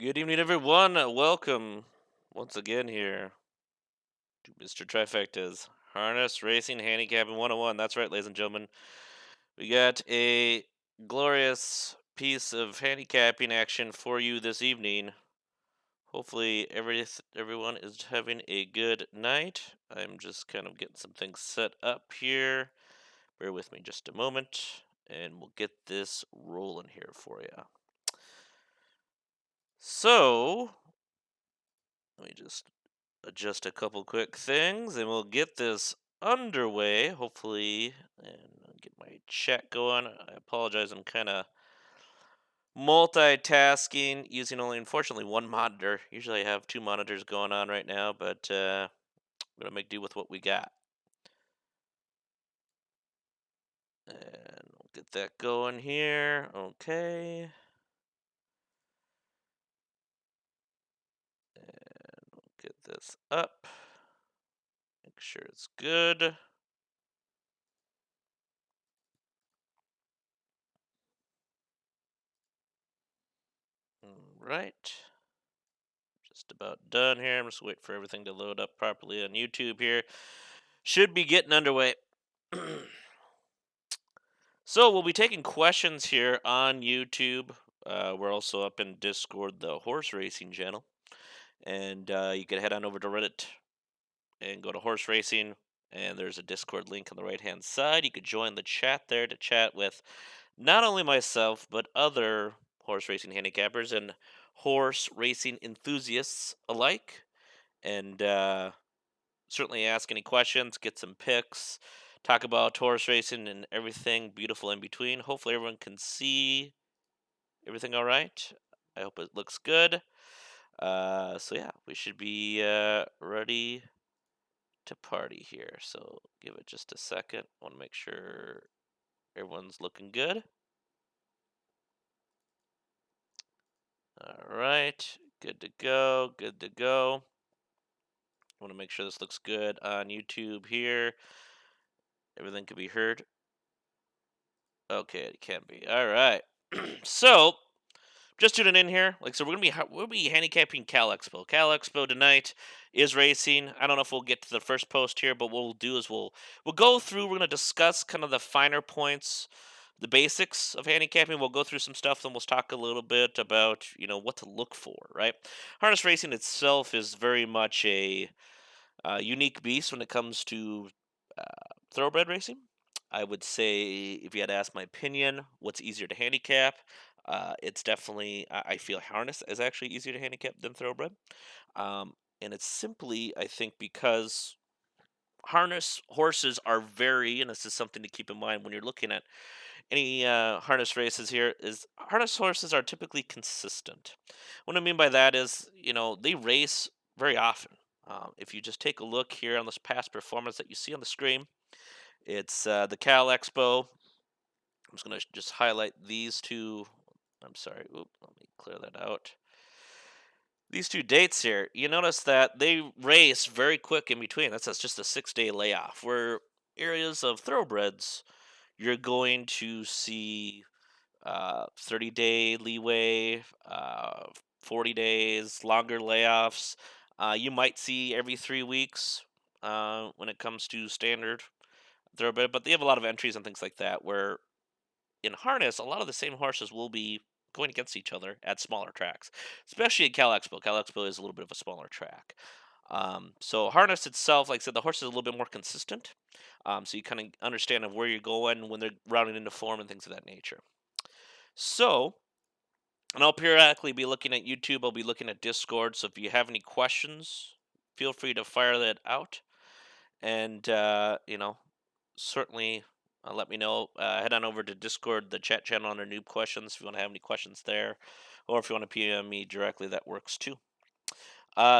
Good evening, everyone. Welcome once again here to Mr. Trifecta's Harness Racing Handicapping 101. That's right, ladies and gentlemen. We got a glorious piece of handicapping action for you this evening. Hopefully, everyone is having a good night. I'm just kind of getting some things set up here. Bear with me just a moment, and we'll get this rolling here for you. So, let me just adjust a couple quick things and we'll get this underway hopefully and get my chat going. I apologize, I'm kind of multitasking using only unfortunately one monitor. Usually I have two monitors going on right now, but I'm gonna make do with what we got, and we'll get that going here. Okay, and we'll get this up, make sure it's good. All right, just about done here. I'm just waiting for everything to load up properly on YouTube here. Should be getting underway. So we'll be taking questions here on YouTube. We're also up in Discord, the horse racing channel, and you can head on over to Reddit and go to horse racing. And there's a Discord link on the right hand side. You could join the chat there to chat with not only myself but other horse racing handicappers and horse racing enthusiasts alike. And certainly ask any questions, get some picks, talk about horse racing and everything beautiful in between. Hopefully, everyone can see everything all right. I hope it looks good. So yeah, we should be ready to party here. So give it just a second. I want to make sure everyone's looking good. All right, good to go. Good to go. I want to make sure this looks good on YouTube here. Everything can be heard. Okay, it can be. All right. So, just tuning in here. Like, so we'll be handicapping Cal Expo. Cal Expo tonight is racing. I don't know if we'll get to the first post here, but what we'll do is we'll go through. We're gonna discuss kind of the finer points, the basics of handicapping. We'll go through some stuff, then we'll talk a little bit about what to look for. Right, harness racing itself is very much a unique beast when it comes to thoroughbred racing. I would say, if you had to ask my opinion, what's easier to handicap? It's definitely, I feel harness is actually easier to handicap than thoroughbred. And it's simply, I think, because harness horses are very, and this is something to keep in mind when you're looking at any harness races here, is harness horses are typically consistent. What I mean by that is, they race very often. If you just take a look here on this past performance that you see on the screen, it's the Cal Expo. I'm just going to just highlight these two. I'm sorry. Oop, let me clear that out. These two dates here, you notice that they race very quick in between. That's just a 6 day layoff. Where areas of thoroughbreds, you're going to see 30-day leeway, 40 days, longer layoffs. You might see every 3 weeks when it comes to standard thoroughbred, but they have a lot of entries and things like that. Where in harness, a lot of the same horses will be going against each other at smaller tracks, especially at Cal Expo. Cal Expo is a little bit of a smaller track. So harness itself, like I said, the horse is a little bit more consistent. So you kind of understand of where you're going when they're rounding into form and things of that nature. So, and I'll periodically be looking at YouTube. I'll be looking at Discord. So if you have any questions, feel free to fire that out. And certainly let me know. Head on over to Discord, the chat channel under Noob Questions, if you want to have any questions there, or if you want to PM me directly, that works too.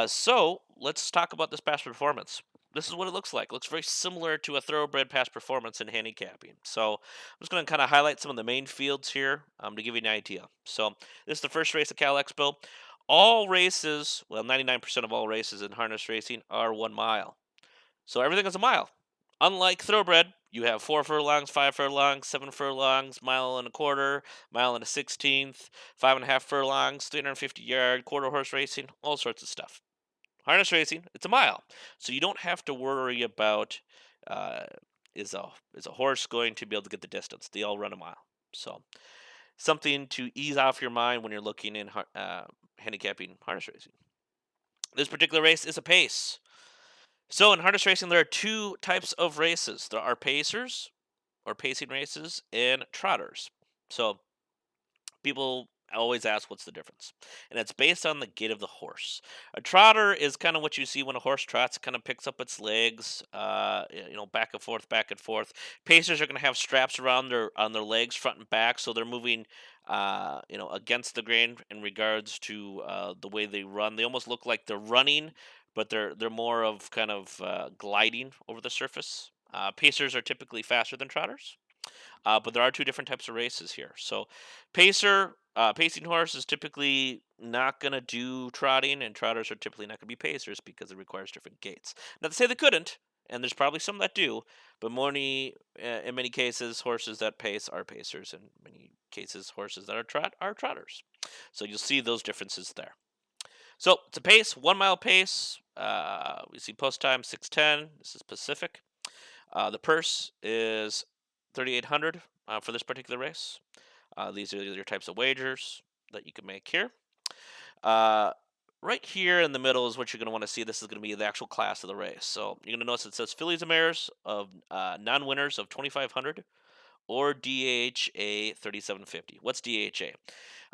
So let's talk about this past performance. This is what it looks like. It looks very similar to a thoroughbred past performance in handicapping. So I'm just going to kind of highlight some of the main fields here to give you an idea. So this is the first race at Cal Expo. All races, well, 99% of all races in harness racing are 1 mile. So everything is a mile. Unlike thoroughbred, You have 4 furlongs, 5 furlongs, 7 furlongs, mile and a quarter, mile and a 16th, 5.5 furlongs, 350 yard, quarter horse racing, all sorts of stuff. Harness racing, it's a mile, so you don't have to worry about uh, is a horse going to be able to get the distance. They all run a mile, so something to ease off your mind when you're looking in handicapping harness racing. This particular race is a pace. So in harness racing, there are two types of races. There are pacers or pacing races and trotters. So people always ask what's the difference, and it's based on the gait of the horse. A trotter is kind of what you see when a horse trots, kind of picks up its legs, back and forth, back and forth. Pacers are going to have straps around their legs, front and back, so they're moving against the grain in regards to the way they run. They almost look like they're running, but they're more of kind of gliding over the surface. Pacers are typically faster than trotters, but there are two different types of races here. So, pacing horse is typically not going to do trotting, and trotters are typically not going to be pacers because it requires different gaits. Not to say they couldn't, and there's probably some that do, but in many cases, horses that pace are pacers, and in many cases, horses that are trotters. So you'll see those differences there. So it's a pace, 1 mile pace. We see post time 6:10. This is Pacific. The purse is 3,800 for this particular race. These are your types of wagers that you can make here. Uh, right here in the middle is what you're going to want to see. This is going to be the actual class of the race. So you're going to notice it says fillies and mares of non-winners of 2,500 or DHA 3,750. What's DHA?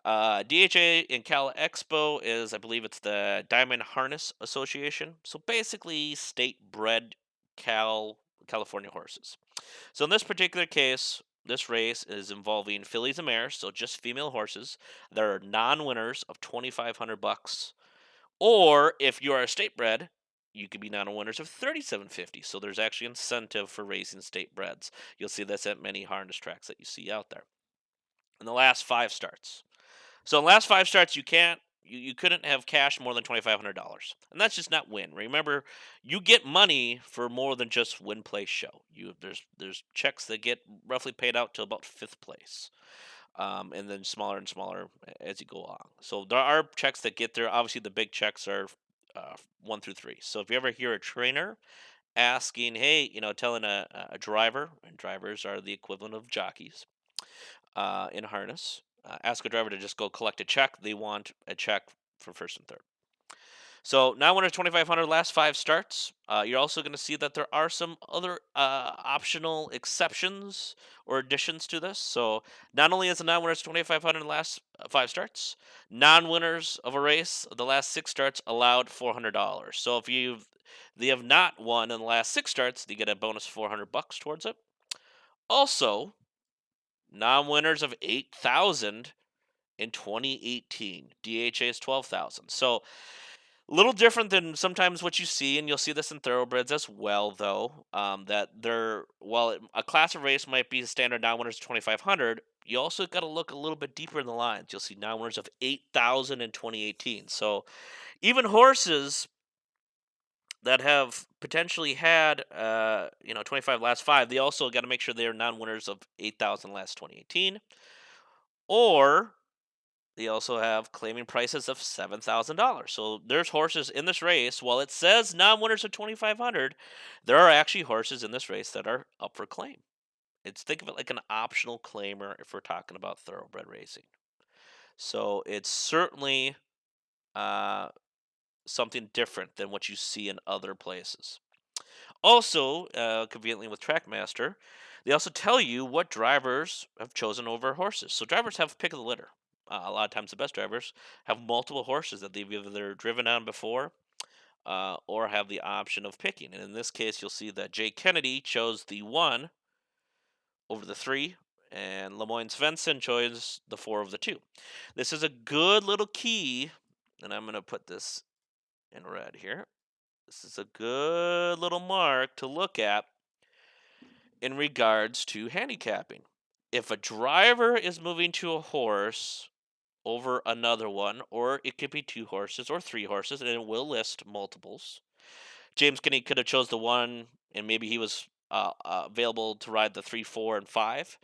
DHA in Cal Expo is, I believe it's the Diamond Harness Association. So basically, state bred California horses. So in this particular case, this race is involving fillies and mares, so just female horses. There are non-winners of 2,500 bucks, or if you are a state bred, you could be non-winners of 3,750. So there's actually incentive for raising state breds. You'll see this at many harness tracks that you see out there. In the last 5 starts, so in the last 5 starts, you couldn't have cashed more than $2,500, and that's just not win. Remember, you get money for more than just win, place, show. There's checks that get roughly paid out to about fifth place, and then smaller and smaller as you go along. So there are checks that get there. Obviously, the big checks are 1 through 3. So if you ever hear a trainer asking, hey, telling a driver, and drivers are the equivalent of jockeys in harness. Ask a driver to just go collect a check. They want a check for first and third. So now, when it's 2,500 last 5 starts, you're also going to see that there are some other optional exceptions or additions to this. So not only is the non-winners 2,500 last 5 starts, non-winners of a race the last 6 starts allowed $400. So if they have not won in the last 6 starts, they get a bonus $400 towards it. Also, non-winners of 8,000 in 2018. DHA is 12,000. So a little different than sometimes what you see, and you'll see this in thoroughbreds as well, though. That they're while a class of race might be standard non-winners of 2,500, you also got to look a little bit deeper in the lines. You'll see non-winners of 8,000 in 2018. So even horses that have potentially had 25 last 5, they also got to make sure they're non-winners of 8,000 last 2018, or they also have claiming prices of $7,000. So there's horses in this race. While it says non-winners of 2,500, there are actually horses in this race that are up for claim. Think of it like an optional claimer if we're talking about thoroughbred racing. So it's certainly uh, something different than what you see in other places. Also, conveniently with Trackmaster, they also tell you what drivers have chosen over horses. So drivers have pick of the litter. A lot of times, the best drivers have multiple horses that they've either driven on before or have the option of picking. And in this case, you'll see that Jay Kennedy chose the 1 over the 3, and Lemoyne Svensson chose the 4 over the 2. This is a good little key, and I'm going to put this in red here. This is a good little mark to look at in regards to handicapping. If a driver is moving to a horse over another one, or it could be 2 horses or 3 horses, and it will list multiples. James Kinney could have chose the 1, and maybe he was available to ride the 3, 4, and 5,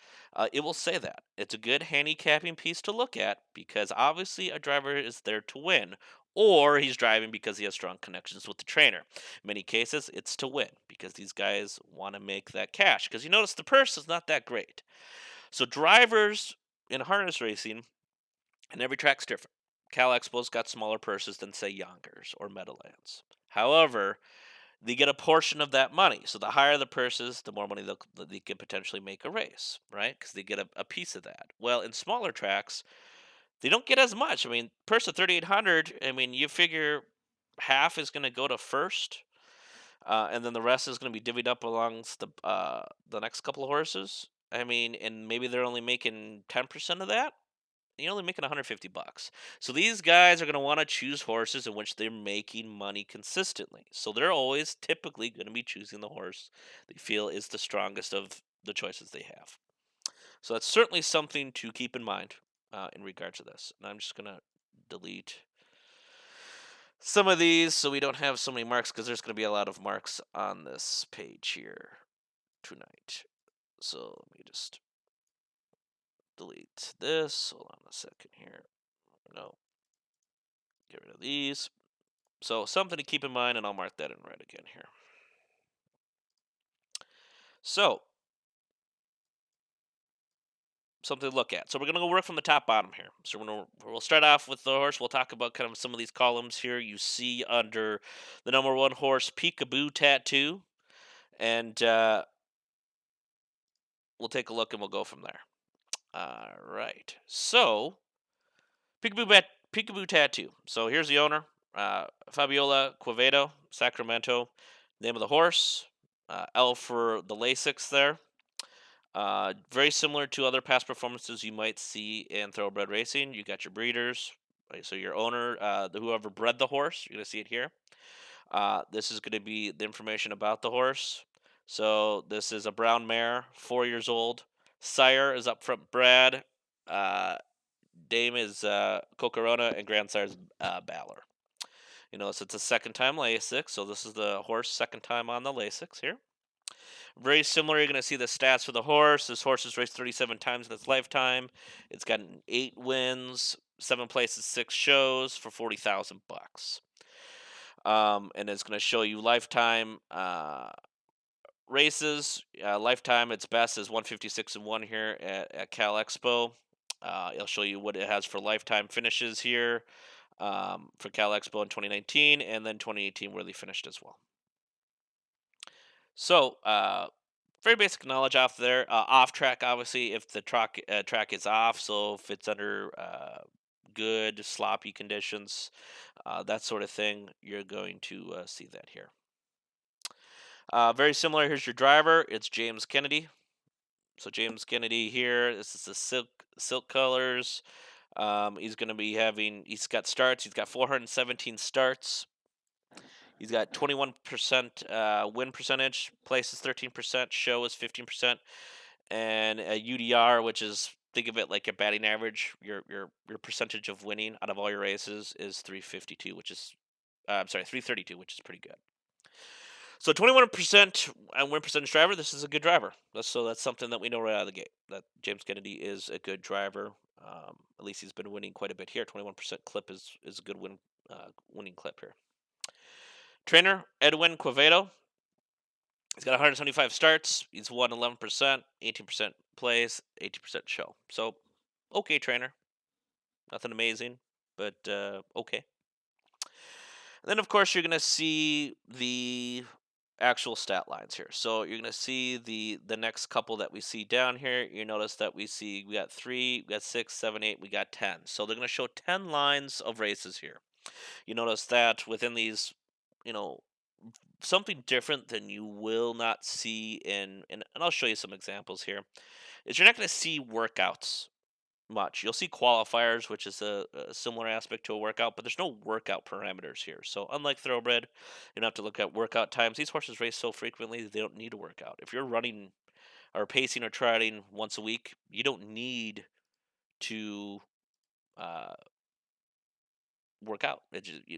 it will say that. It's a good handicapping piece to look at because obviously a driver is there to win, or he's driving because he has strong connections with the trainer. In many cases, it's to win because these guys want to make that cash. Because you notice the purse is not that great. So drivers in harness racing, and every track's different. Cal Expo's got smaller purses than say Yonkers or Meadowlands. However, they get a portion of that money. So the higher the purses, the more money they could potentially make a race, right? Because they get a piece of that. Well, in smaller tracks, they don't get as much. I mean, purse of 3,800. I mean, you figure half is going to go to first, and then the rest is going to be divvied up amongst the next couple of horses. I mean, and maybe they're only making 10% of that. You're only making 150 bucks. So these guys are going to want to choose horses in which they're making money consistently. So they're always typically going to be choosing the horse they feel is the strongest of the choices they have. So that's certainly something to keep in mind in regard to this. And I'm just going to delete some of these so we don't have so many marks because there's going to be a lot of marks on this page here tonight. So let me just delete this. Hold on a second here. No, get rid of these. So something to keep in mind, and I'll mark that in red again here. So something to look at. So we're gonna go work from the top bottom here. So we'll start off with the horse. We'll talk about kind of some of these columns here. You see under the number 1 horse, Peekaboo Tattoo, and we'll take a look and we'll go from there. All right. So Peekaboo Tattoo. So here's the owner, Fabiola Quevedo, Sacramento. Name of the horse, L for the Lasix there. Very similar to other past performances you might see in thoroughbred racing. You got your breeders, right? So your owner, whoever bred the horse, you're gonna see it here. This is gonna be the information about the horse. So this is a brown mare, 4 years old. Sire is up front bred. Uh, Dame is Cocorona, and grandsire is Balor. You know, so it's a second time Lasix. So this is the horse second time on the Lasix here. Very similar. You're going to see the stats for the horse. This horse has raced 37 times in its lifetime. It's gotten 8 wins, 7 places, 6 shows for 40,000 bucks. And it's going to show you lifetime races. Lifetime, its best is 156-1 here at Cal Expo. It'll show you what it has for lifetime finishes here for Cal Expo in 2019, and then 2018 where they finished as well. So, very basic knowledge off there. Off track, obviously, if the track is off, so if it's under good sloppy conditions, that sort of thing, you're going to see that here. Very similar. Here's your driver. It's James Kennedy. So James Kennedy here. This is the silk colors. He's going to be having. He's got starts. He's got 417 starts. He's got 21% win percentage, places 13%, show is 15%, and a UDR, which is think of it like a batting average. Your percentage of winning out of all your races is 352, which is I'm sorry, 332, which is pretty good. So 21% win percentage driver. This is a good driver. That's something that we know right out of the gate. That James Kennedy is a good driver. At least he's been winning quite a bit here. 21% clip is a good winning clip here. Trainer Edwin Quevedo. He's got 175 starts. He's won 11%, 18% plays, 18% show. So, okay, trainer. Nothing amazing, but okay. And then, of course, you're going to see the actual stat lines here. So you're going to see the next couple that we see down here. You notice that we got 3, we got 6, 7, 8, we got 10. So they're going to show 10 lines of races here. You notice that within these, you know, something different than you will not see and I'll show you some examples here, is you're not going to see workouts much. You'll see qualifiers, which is a similar aspect to a workout, but there's no workout parameters here. So unlike thoroughbred, you don't have to look at workout times. These horses race so frequently they don't need a workout. If you're running or pacing or trotting once a week, you don't need to uh, work out.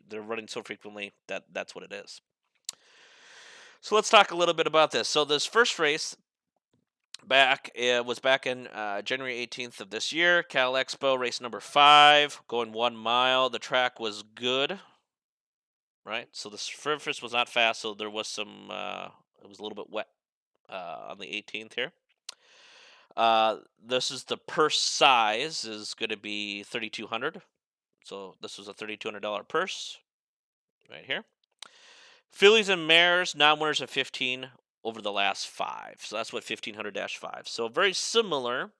They're running so frequently that that's what it is. So let's talk a little bit about this. So this first race was back in January 18th of this year. Cal Expo race number 5, going 1 mile. The track was good, right? So the surface was not fast, so there was some. It was a little bit wet on the 18th here. This is the purse size is going to be 3,200. So this was a $3,200 purse right here. Fillies and mares, non-winners of 15 over the last 5. So that's what 1500-5. So very similar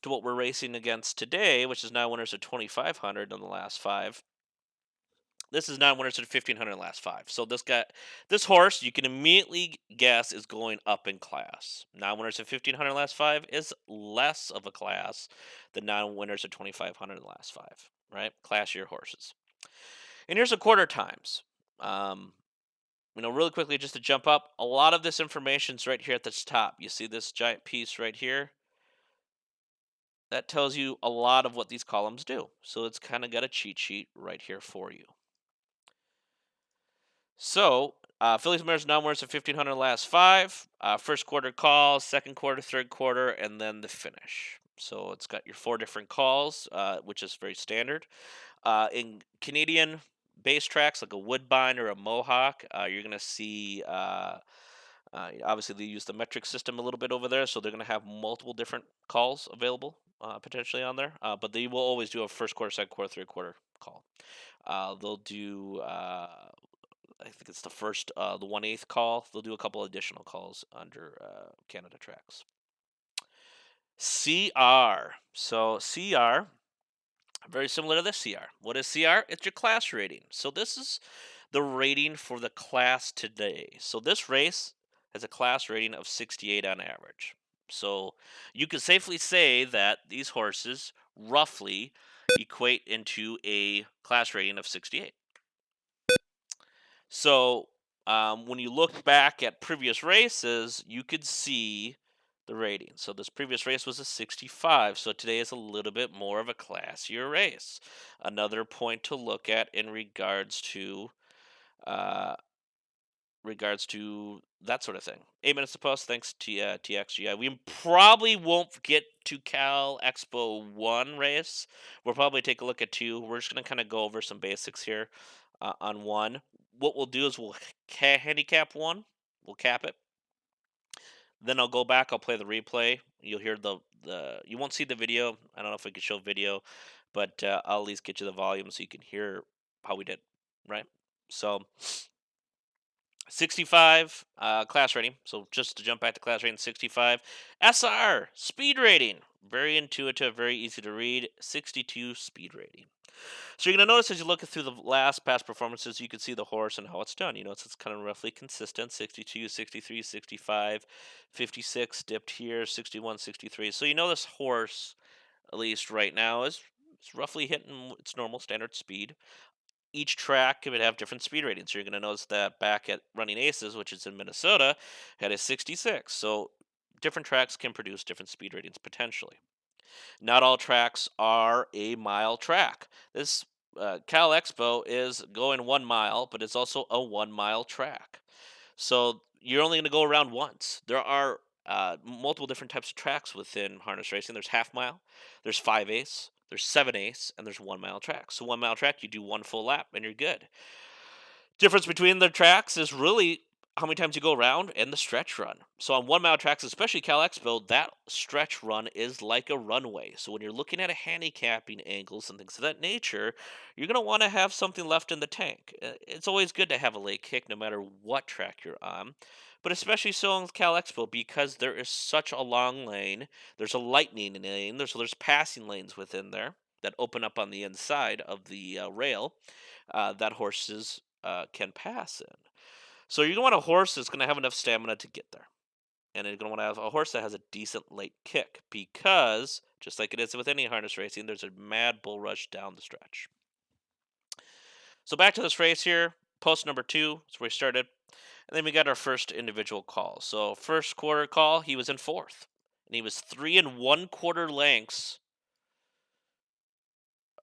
to what we're racing against today, which is non-winners of 2500 in the last 5. This is non-winners at 1500 in the last 5. So this horse, you can immediately guess is going up in class. Non-winners at 1500 in the last 5 is less of a class than non-winners at 2500 in the last 5. Right, classier horses. And here's the quarter times. Um, really quickly, just to jump up, a lot of this information's right here at the top. You see this giant piece right here? That tells you a lot of what these columns do. So it's kind of got a cheat sheet right here for you. So, Phillies and Mariners non-winners at 1500 last 5. First quarter calls, second quarter, third quarter, and then the finish. So it's got your 4 different calls, which is very standard. In Canadian base tracks like a Woodbine or a Mohawk, you're going to see. Obviously, they use the metric system a little bit over there, so they're going to have multiple different calls available potentially on there. But they will always do a first quarter, second quarter, third quarter call. They'll do. I think it's the 1/8 call. They'll do a couple additional calls under Canada tracks. CR. So CR, very similar to this CR. What is CR? It's your class rating. So this is the rating for the class today. So this race has a class rating of 68 on average. So you can safely say that these horses roughly equate into a class rating of 68. So when you look back at previous races, you could see the rating. So this previous race was a 65. So today is a little bit more of a classier race. Another point to look at in uh, regards to that sort of thing. 8 minutes to post. Thanks to TXGI. We probably won't get to Cal Expo 1 race. We'll probably take a look at 2. We're just going to kind of go over some basics here on 1. What we'll do is we'll handicap 1. We'll cap it. Then I'll go back. I'll play the replay. You'll hear the. You won't see the video. I don't know if we can show video, but I'll at least get you the volume so you can hear how we did. Right. So 65 class rating. So just to jump back to class rating, 65. SR speed rating. Very intuitive, very easy to read. 62 speed rating. So you're going to notice as you look through the last past performances, you can see the horse and how it's done. You know, it's kind of roughly consistent. 62, 63, 65, 56 dipped here, 61, 63. So you know this horse, at least right now, is roughly hitting its normal standard speed. Each track would have different speed ratings. So you're going to notice that back at Running Aces, which is in Minnesota, had a 66. So different tracks can produce different speed ratings potentially. Not all tracks are a mile track. This Cal Expo is going 1 mile, but it's also a 1 mile track. So you're only going to go around once. There are multiple different types of tracks within harness racing. There's half mile, there's 5/8, there's 7/8, and there's 1 mile track. So 1 mile track, you do one full lap and you're good. Difference between the tracks is really how many times you go around and the stretch run. So on 1 mile tracks, especially Cal Expo, that stretch run is like a runway. So when you're looking at a handicapping angles and things of that nature, you're going to want to have something left in the tank. It's always good to have a late kick no matter what track you're on. But especially so on Cal Expo because there is such a long lane. There's a lightning lane. There's passing lanes within there that open up on the inside of the rail that horses can pass in. So you're going to want a horse that's going to have enough stamina to get there. And you're going to want to have a horse that has a decent late kick because, just like it is with any harness racing, there's a mad bull rush down the stretch. So back to this race here, post number 2 is where we started. And then we got our first individual call. So first quarter call, he was in 4th. And he was 3 1/4 lengths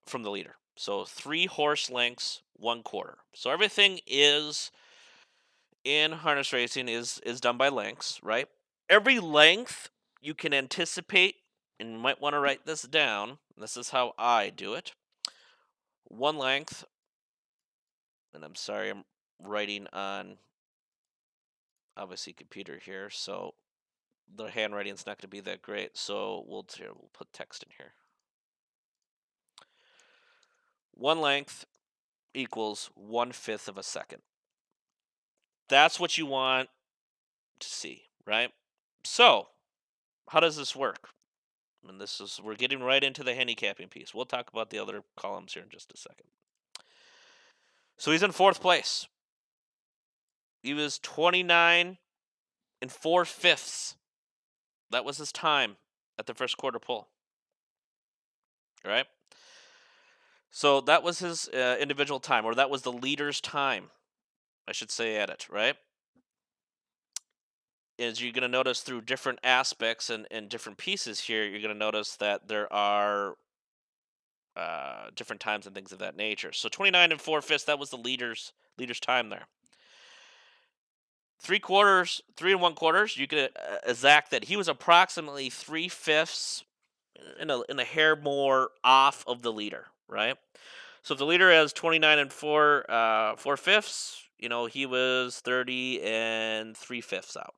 from the leader. So 3 horse lengths, 1/4. So everything is in harness racing is done by lengths, right? Every length you can anticipate, and you might want to write this down. This is how I do it. One length, and I'm sorry, I'm writing on obviously computer here, so the handwriting's not going to be that great. So we'll put text in here. One length equals 1/5 of a second. That's what you want to see, right? So how does this work? And we're getting right into the handicapping piece. We'll talk about the other columns here in just a second. So he's in fourth place. He was 29 and 4/5. That was his time at the first quarter pull. Right? So that was his individual time, or that was the leader's time, I should say, at it, right? As you're going to notice through different aspects and different pieces here, you're going to notice that there are different times and things of that nature. So 29 and 4/5, that was the leader's time there. 3 quarters, 3 1/4, you could exact that he was approximately 3/5 in a hair more off of the leader, right? So if the leader has 29 and 4/5, he was 30 and 3/5 out.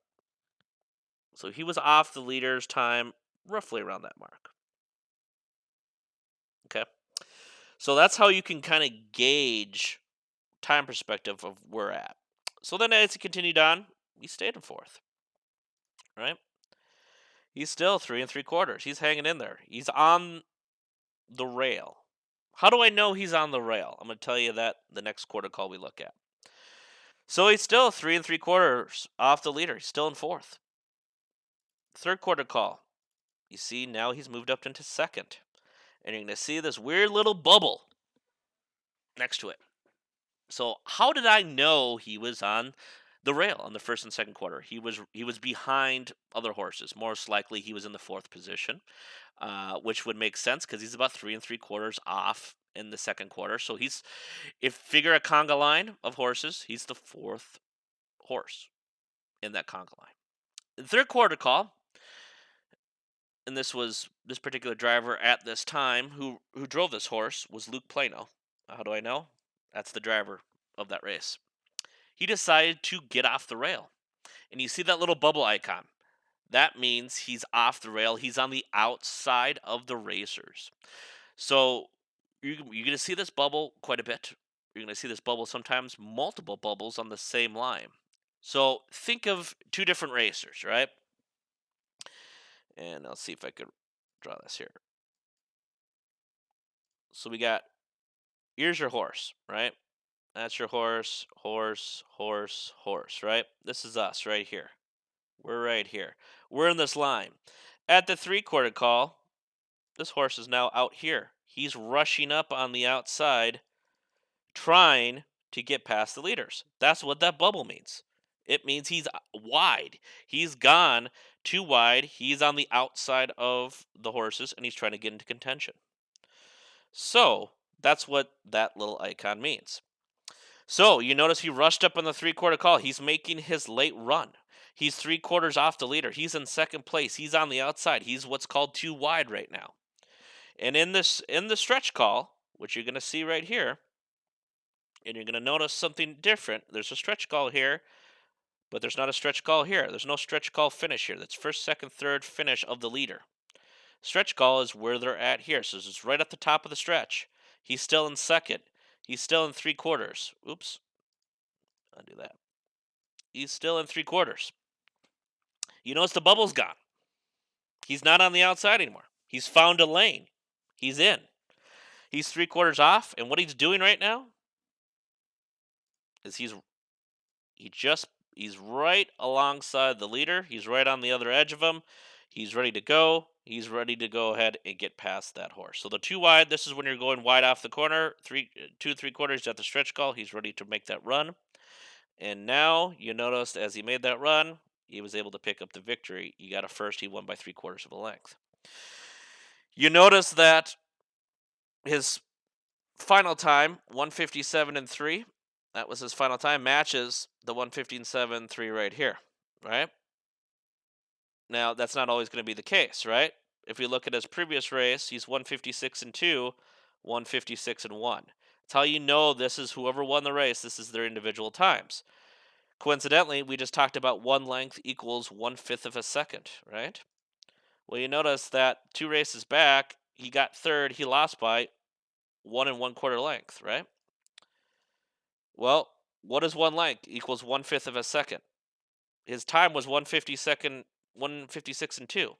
So he was off the leader's time roughly around that mark. Okay. So that's how you can kind of gauge time perspective of where we're at. So then as he continued on, he stayed in fourth, right? He's still 3 3/4. He's hanging in there. He's on the rail. How do I know he's on the rail? I'm going to tell you that the next quarter call we look at. So he's still 3 3/4 off the leader. He's still in fourth. Third quarter call. You see, now he's moved up into second. And you're going to see this weird little bubble next to it. So how did I know he was on the rail on the first and second quarter? He was behind other horses. Most likely he was in the fourth position, which would make sense because he's about 3 3/4 off in the second quarter. So if figure a conga line of horses, he's the fourth horse in that conga line. The third quarter call, and this particular driver at this time who drove this horse was Luke Plano. How do I know? That's the driver of that race. He decided to get off the rail. And you see that little bubble icon. That means he's off the rail. He's on the outside of the racers. So you're going to see this bubble quite a bit. You're going to see this bubble sometimes multiple bubbles on the same line. So think of two different racers, right? And I'll see if I could draw this here. So here's your horse, right? That's your horse, horse, horse, horse, right? This is us right here. We're right here. We're in this line. At the 3/4 call, this horse is now out here. He's rushing up on the outside, trying to get past the leaders. That's what that bubble means. It means he's wide. He's gone too wide. He's on the outside of the horses and he's trying to get into contention. So that's what that little icon means. So you notice he rushed up on the 3/4 call. He's making his late run. He's 3/4 off the leader. He's in second place. He's on the outside. He's what's called too wide right now. And in the stretch call, which you're going to see right here, and you're going to notice something different. There's a stretch call here, but there's not a stretch call here. There's no stretch call finish here. That's first, second, third finish of the leader. Stretch call is where they're at here. So it's right at the top of the stretch. He's still in second. He's still in 3/4. Oops. Undo that. He's still in 3/4. You notice the bubble's gone. He's not on the outside anymore. He's found a lane. He's in. He's 3/4 off, and what he's doing right now is he's right alongside the leader. He's right on the other edge of him. He's ready to go. He's ready to go ahead and get past that horse. So the too wide, this is when you're going wide off the corner. 2 3/4 at the stretch call. He's ready to make that run. And now you noticed as he made that run, he was able to pick up the victory. He got a first. He won by 3/4 of a length. You notice that his final time, 157 and 3. That was his final time. Matches the 1:15.73 right here, right? Now, that's not always going to be the case, right? If we look at his previous race, he's 156 and 2, 156 and 1. That's how you know this is whoever won the race, this is their individual times. Coincidentally, we just talked about one length equals 1/5 of a second, right? Well, you notice that 2 races back, he got third, he lost by 1 1/4 length, right? Well, what is one length? Equals 1/5 of a second. His time was 156 and 2.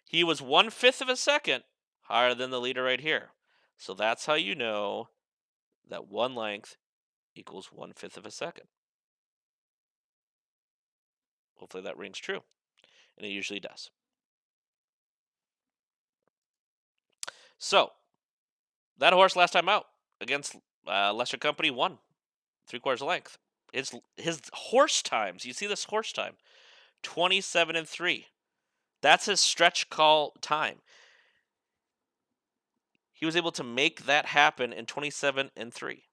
He was 1/5 of a second higher than the leader right here. So that's how you know that one length equals 1/5 of a second. Hopefully that rings true. And it usually does. So that horse last time out against Lesser Company won 3/4 length. His horse times, you see this horse time, 27 and 3. That's his stretch call time. He was able to make that happen in 27 and 3.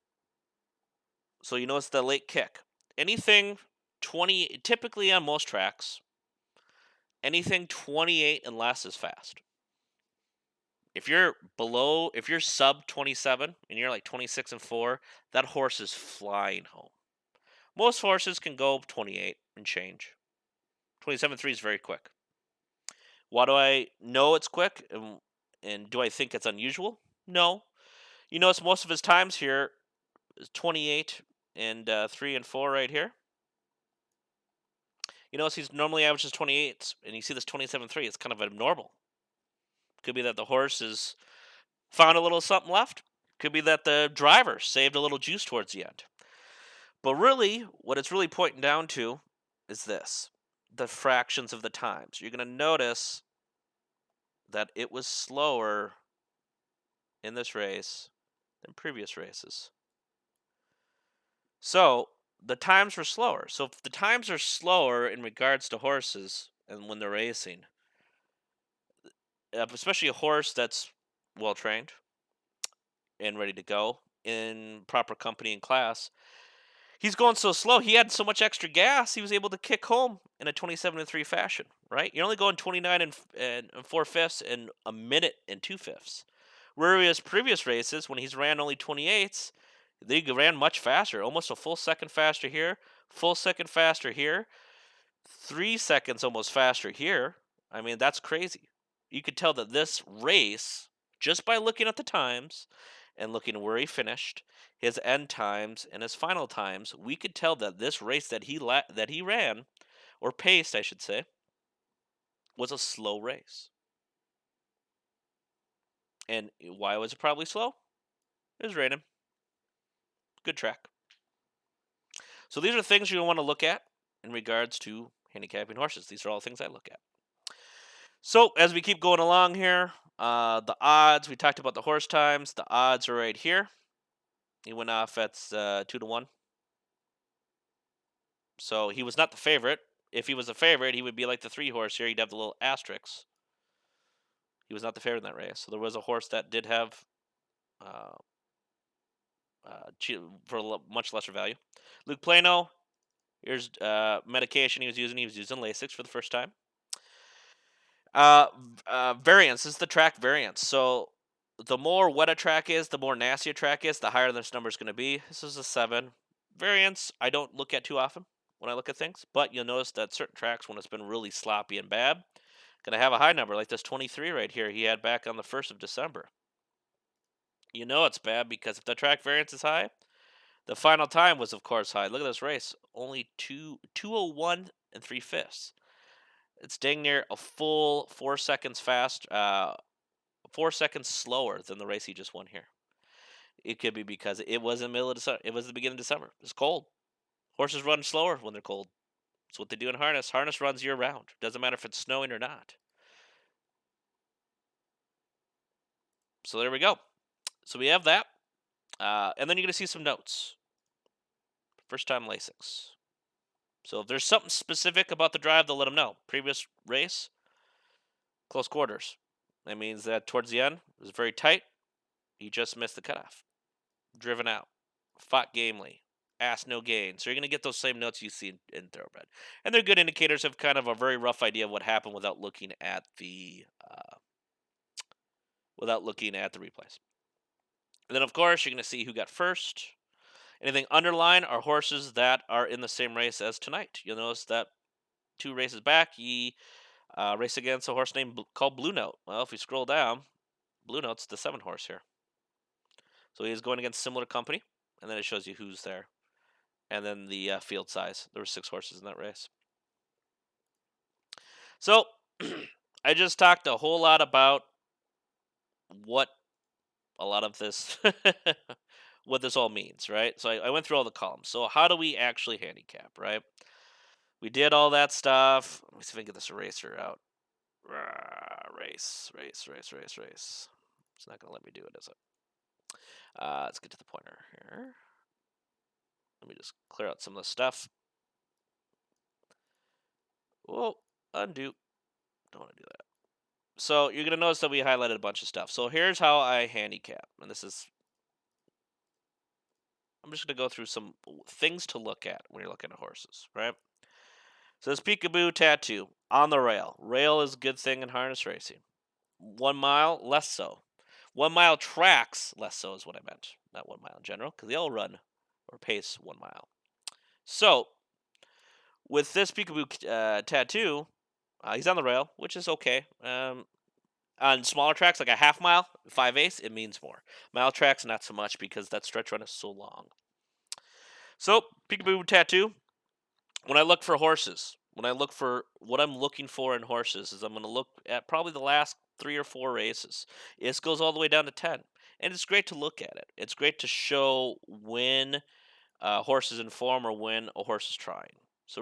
So you notice the late kick. Anything 20, typically on most tracks, anything 28 and less is fast. If you're sub 27 and you're like 26 and 4, that horse is flying home. Most horses can go 28 and change. 27 3 is very quick. Why do I know it's quick? And do I think it's unusual? No. You notice most of his times here is 28 and 3 and 4 right here. You notice he's normally averages 28, and you see this 27.3. It's kind of abnormal. Could be that the horse has found a little something left. Could be that the driver saved a little juice towards the end. But really, what it's really pointing down to is this: the fractions of the times. You're going to notice that it was slower in this race than previous races. So the times were slower. So if the times are slower in regards to horses and when they're racing, especially a horse that's well trained and ready to go in proper company and class, he's going so slow. He had so much extra gas, he was able to kick home in a 27 and 3 fashion, right? You're only going 29 and 4/5 and a minute and 2/5. Whereas previous races, when he's ran only 28s, they ran much faster, almost a full second faster here, full second faster here, 3 seconds almost faster here. I mean, that's crazy. You could tell that this race, just by looking at the times and looking where he finished, his end times and his final times, we could tell that this race that he ran, or paced, I should say, was a slow race. And why was it probably slow? It was raining. Good track. So these are things you want to look at in regards to handicapping horses. These are all things I look at. So as we keep going along here, the odds, we talked about the horse times. The odds are right here. He went off at 2 to 1. So he was not the favorite. If he was a favorite, he would be like the 3 horse here. He'd have the little asterisks. He was not the favorite in that race. So there was a horse that did have uh, for a much lesser value. Luke Plano, here's medication he was using. He was using Lasix for the first time. Variance. This is the track variance. So the more wet a track is, the more nasty a track is, the higher this number is going to be. This is a 7. Variance, I don't look at too often when I look at things, but you'll notice that certain tracks, when it's been really sloppy and bad, going to have a high number, like this 23 right here he had back on the 1st of December. You know it's bad because if the track variance is high, the final time was, of course, high. Look at this race. Only 2:01 and 3/5. It's dang near a full 4 seconds 4 seconds slower than the race he just won here. It could be because it was in the middle of December. It was the beginning of December. It's cold. Horses run slower when they're cold. It's what they do in harness. Harness runs year round. Doesn't matter if it's snowing or not. So there we go. So we have that. And then you're going to see some notes. First time Lasix. So if there's something specific about the drive, they'll let him know. Previous race, close quarters. That means that towards the end, it was very tight. He just missed the cutoff. Driven out. Fought gamely. ass, no gain. So you're going to get those same notes you see in thoroughbred, and they're good indicators of kind of a very rough idea of what happened without looking at the replays. And then of course you're going to see who got first. Anything underlined are horses that are in the same race as tonight. You'll notice that 2 races back, he raced against a horse called Blue Note. Well, if you scroll down, Blue Note's the 7 horse here. So he is going against similar company, and then it shows you who's there. And then the field size. There were 6 horses in that race. So I just talked a whole lot about what a lot of this, what this all means, right? So I went through all the columns. So how do we actually handicap, right? We did all that stuff. Let me see if I can get this eraser out. Race. It's not going to let me do it, is it? Let's get to the pointer here. Let me just clear out some of the stuff. Whoa, undo. Don't want to do that. So you're going to notice that we highlighted a bunch of stuff. So here's how I handicap. And I'm just going to go through some things to look at when you're looking at horses, right? So this Peekaboo Tattoo on the rail. Rail is a good thing in harness racing. 1 mile, less so. 1 mile tracks, less so is what I meant. Not 1 mile in general, because they all run or pace 1 mile. So with this Peekaboo Tattoo, he's on the rail, which is okay. On smaller tracks, like a half mile, 5/8, it means more. Mile tracks, not so much because that stretch run is so long. So, Peekaboo Tattoo, when I look for horses, when I look for what I'm looking for in horses, is I'm going to look at probably the last 3 or 4 races. This goes all the way down to 10. And it's great to look at it. It's great to show when horse is in form or when a horse is trying. So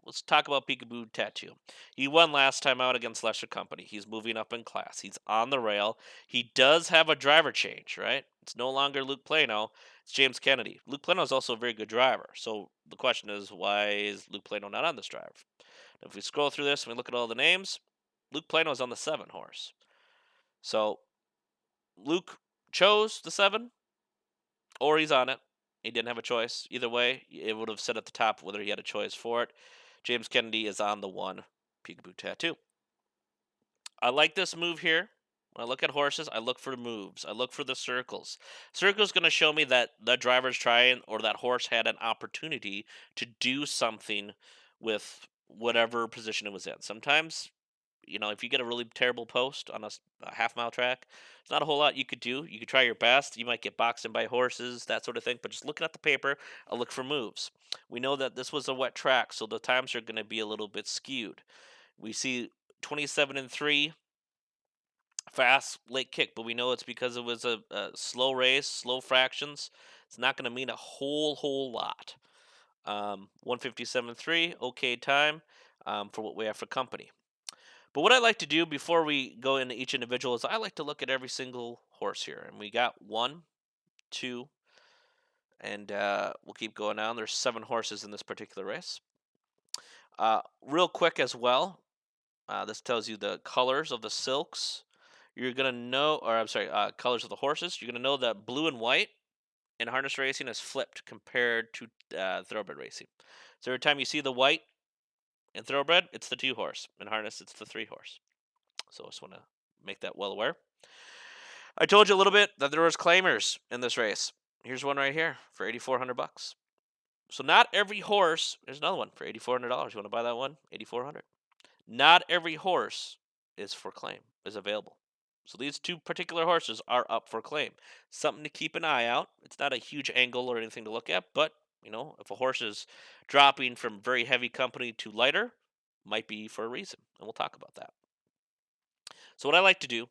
let's talk about Peekaboo Tattoo. He won last time out against Lesser Company. He's moving up in class. He's on the rail. He does have a driver change, right? It's no longer Luke Plano. It's James Kennedy. Luke Plano is also a very good driver. So the question is, why is Luke Plano not on this drive? If we scroll through this and we look at all the names, Luke Plano is on the 7 horse. So Luke chose the 7, or he's on it. He didn't have a choice. Either way, it would have said at the top whether he had a choice for it. James Kennedy is on the 1 Peekaboo Tattoo. I like this move here. When I look at horses, I look for moves. I look for the circles. Circle's going to show me that the driver's trying or that horse had an opportunity to do something with whatever position it was in. Sometimes, if you get a really terrible post on a half mile track, there's not a whole lot you could do. You could try your best. You might get boxed in by horses, that sort of thing. But just looking at the paper, I look for moves. We know that this was a wet track, so the times are going to be a little bit skewed. We see 27-3 fast late kick, but we know it's because it was a slow race, slow fractions. It's not going to mean a whole lot. 157.3, okay time for what we have for company. But what I like to do before we go into each individual is I like to look at every single horse here. And we got 1, 2, and we'll keep going down. There's 7 horses in this particular race. Real quick as well, this tells you the colors of the silks. You're going to know, or I'm sorry, colors of the horses. You're going to know that blue and white in harness racing is flipped compared to thoroughbred racing. So every time you see the white in thoroughbred, it's the 2 horse. In harness, it's the 3 horse. So I just want to make that well aware. I told you a little bit that there was claimers in this race. Here's one right here for $8,400. So not every horse. There's another one for $8,400. You want to buy that one? $8,400. Not every horse is for claim, is available. So these 2 particular horses are up for claim. Something to keep an eye out. It's not a huge angle or anything to look at, but if a horse is dropping from very heavy company to lighter, might be for a reason, and we'll talk about that. So what I like to do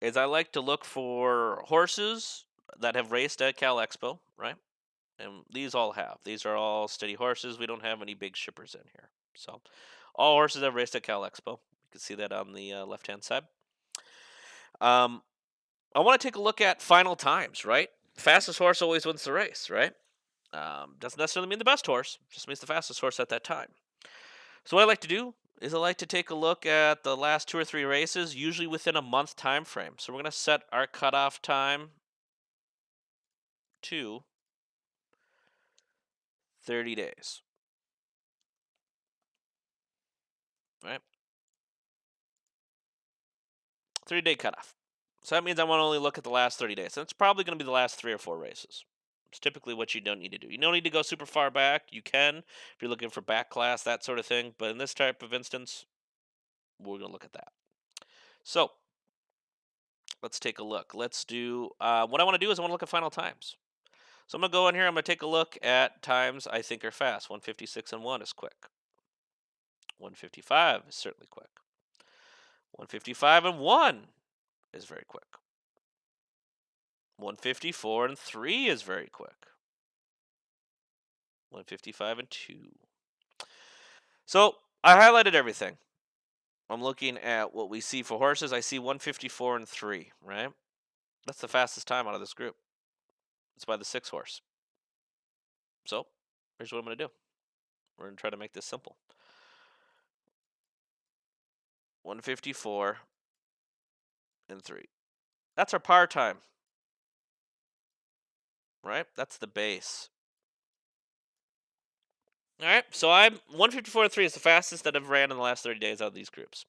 is I like to look for horses that have raced at Cal Expo, right? And these all have. These are all steady horses. We don't have any big shippers in here. So all horses have raced at Cal Expo. You can see that on the left-hand side. I want to take a look at final times, right? Fastest horse always wins the race, right? Doesn't necessarily mean the best horse. Just means the fastest horse at that time. So what I like to do is I like to take a look at the last 2 or 3 races, usually within a month time frame. So we're going to set our cutoff time to 30 days. Right? 30-day cutoff. So that means I want to only look at the last 30 days. And it's probably going to be the last 3 or 4 races. It's typically what you don't need to do. You don't need to go super far back. You can if you're looking for back class, that sort of thing. But in this type of instance, we're going to look at that. So let's take a look. Let's do what I want to do is I want to look at final times. So I'm going to go in here. I'm going to take a look at times I think are fast. 156 and 1 is quick. 155 is certainly quick. 155 and 1 is very quick. 154 and 3 is very quick. 155 and 2. So I highlighted everything. I'm looking at what we see for horses. I see 154 and 3, right? That's the fastest time out of this group. It's by the 6 horse. So here's what I'm going to do. We're going to try to make this simple. 154 and 3. That's our par time, right? That's the base. All right, so I'm 154 and 3 is the fastest that I've ran in the last 30 days out of these groups.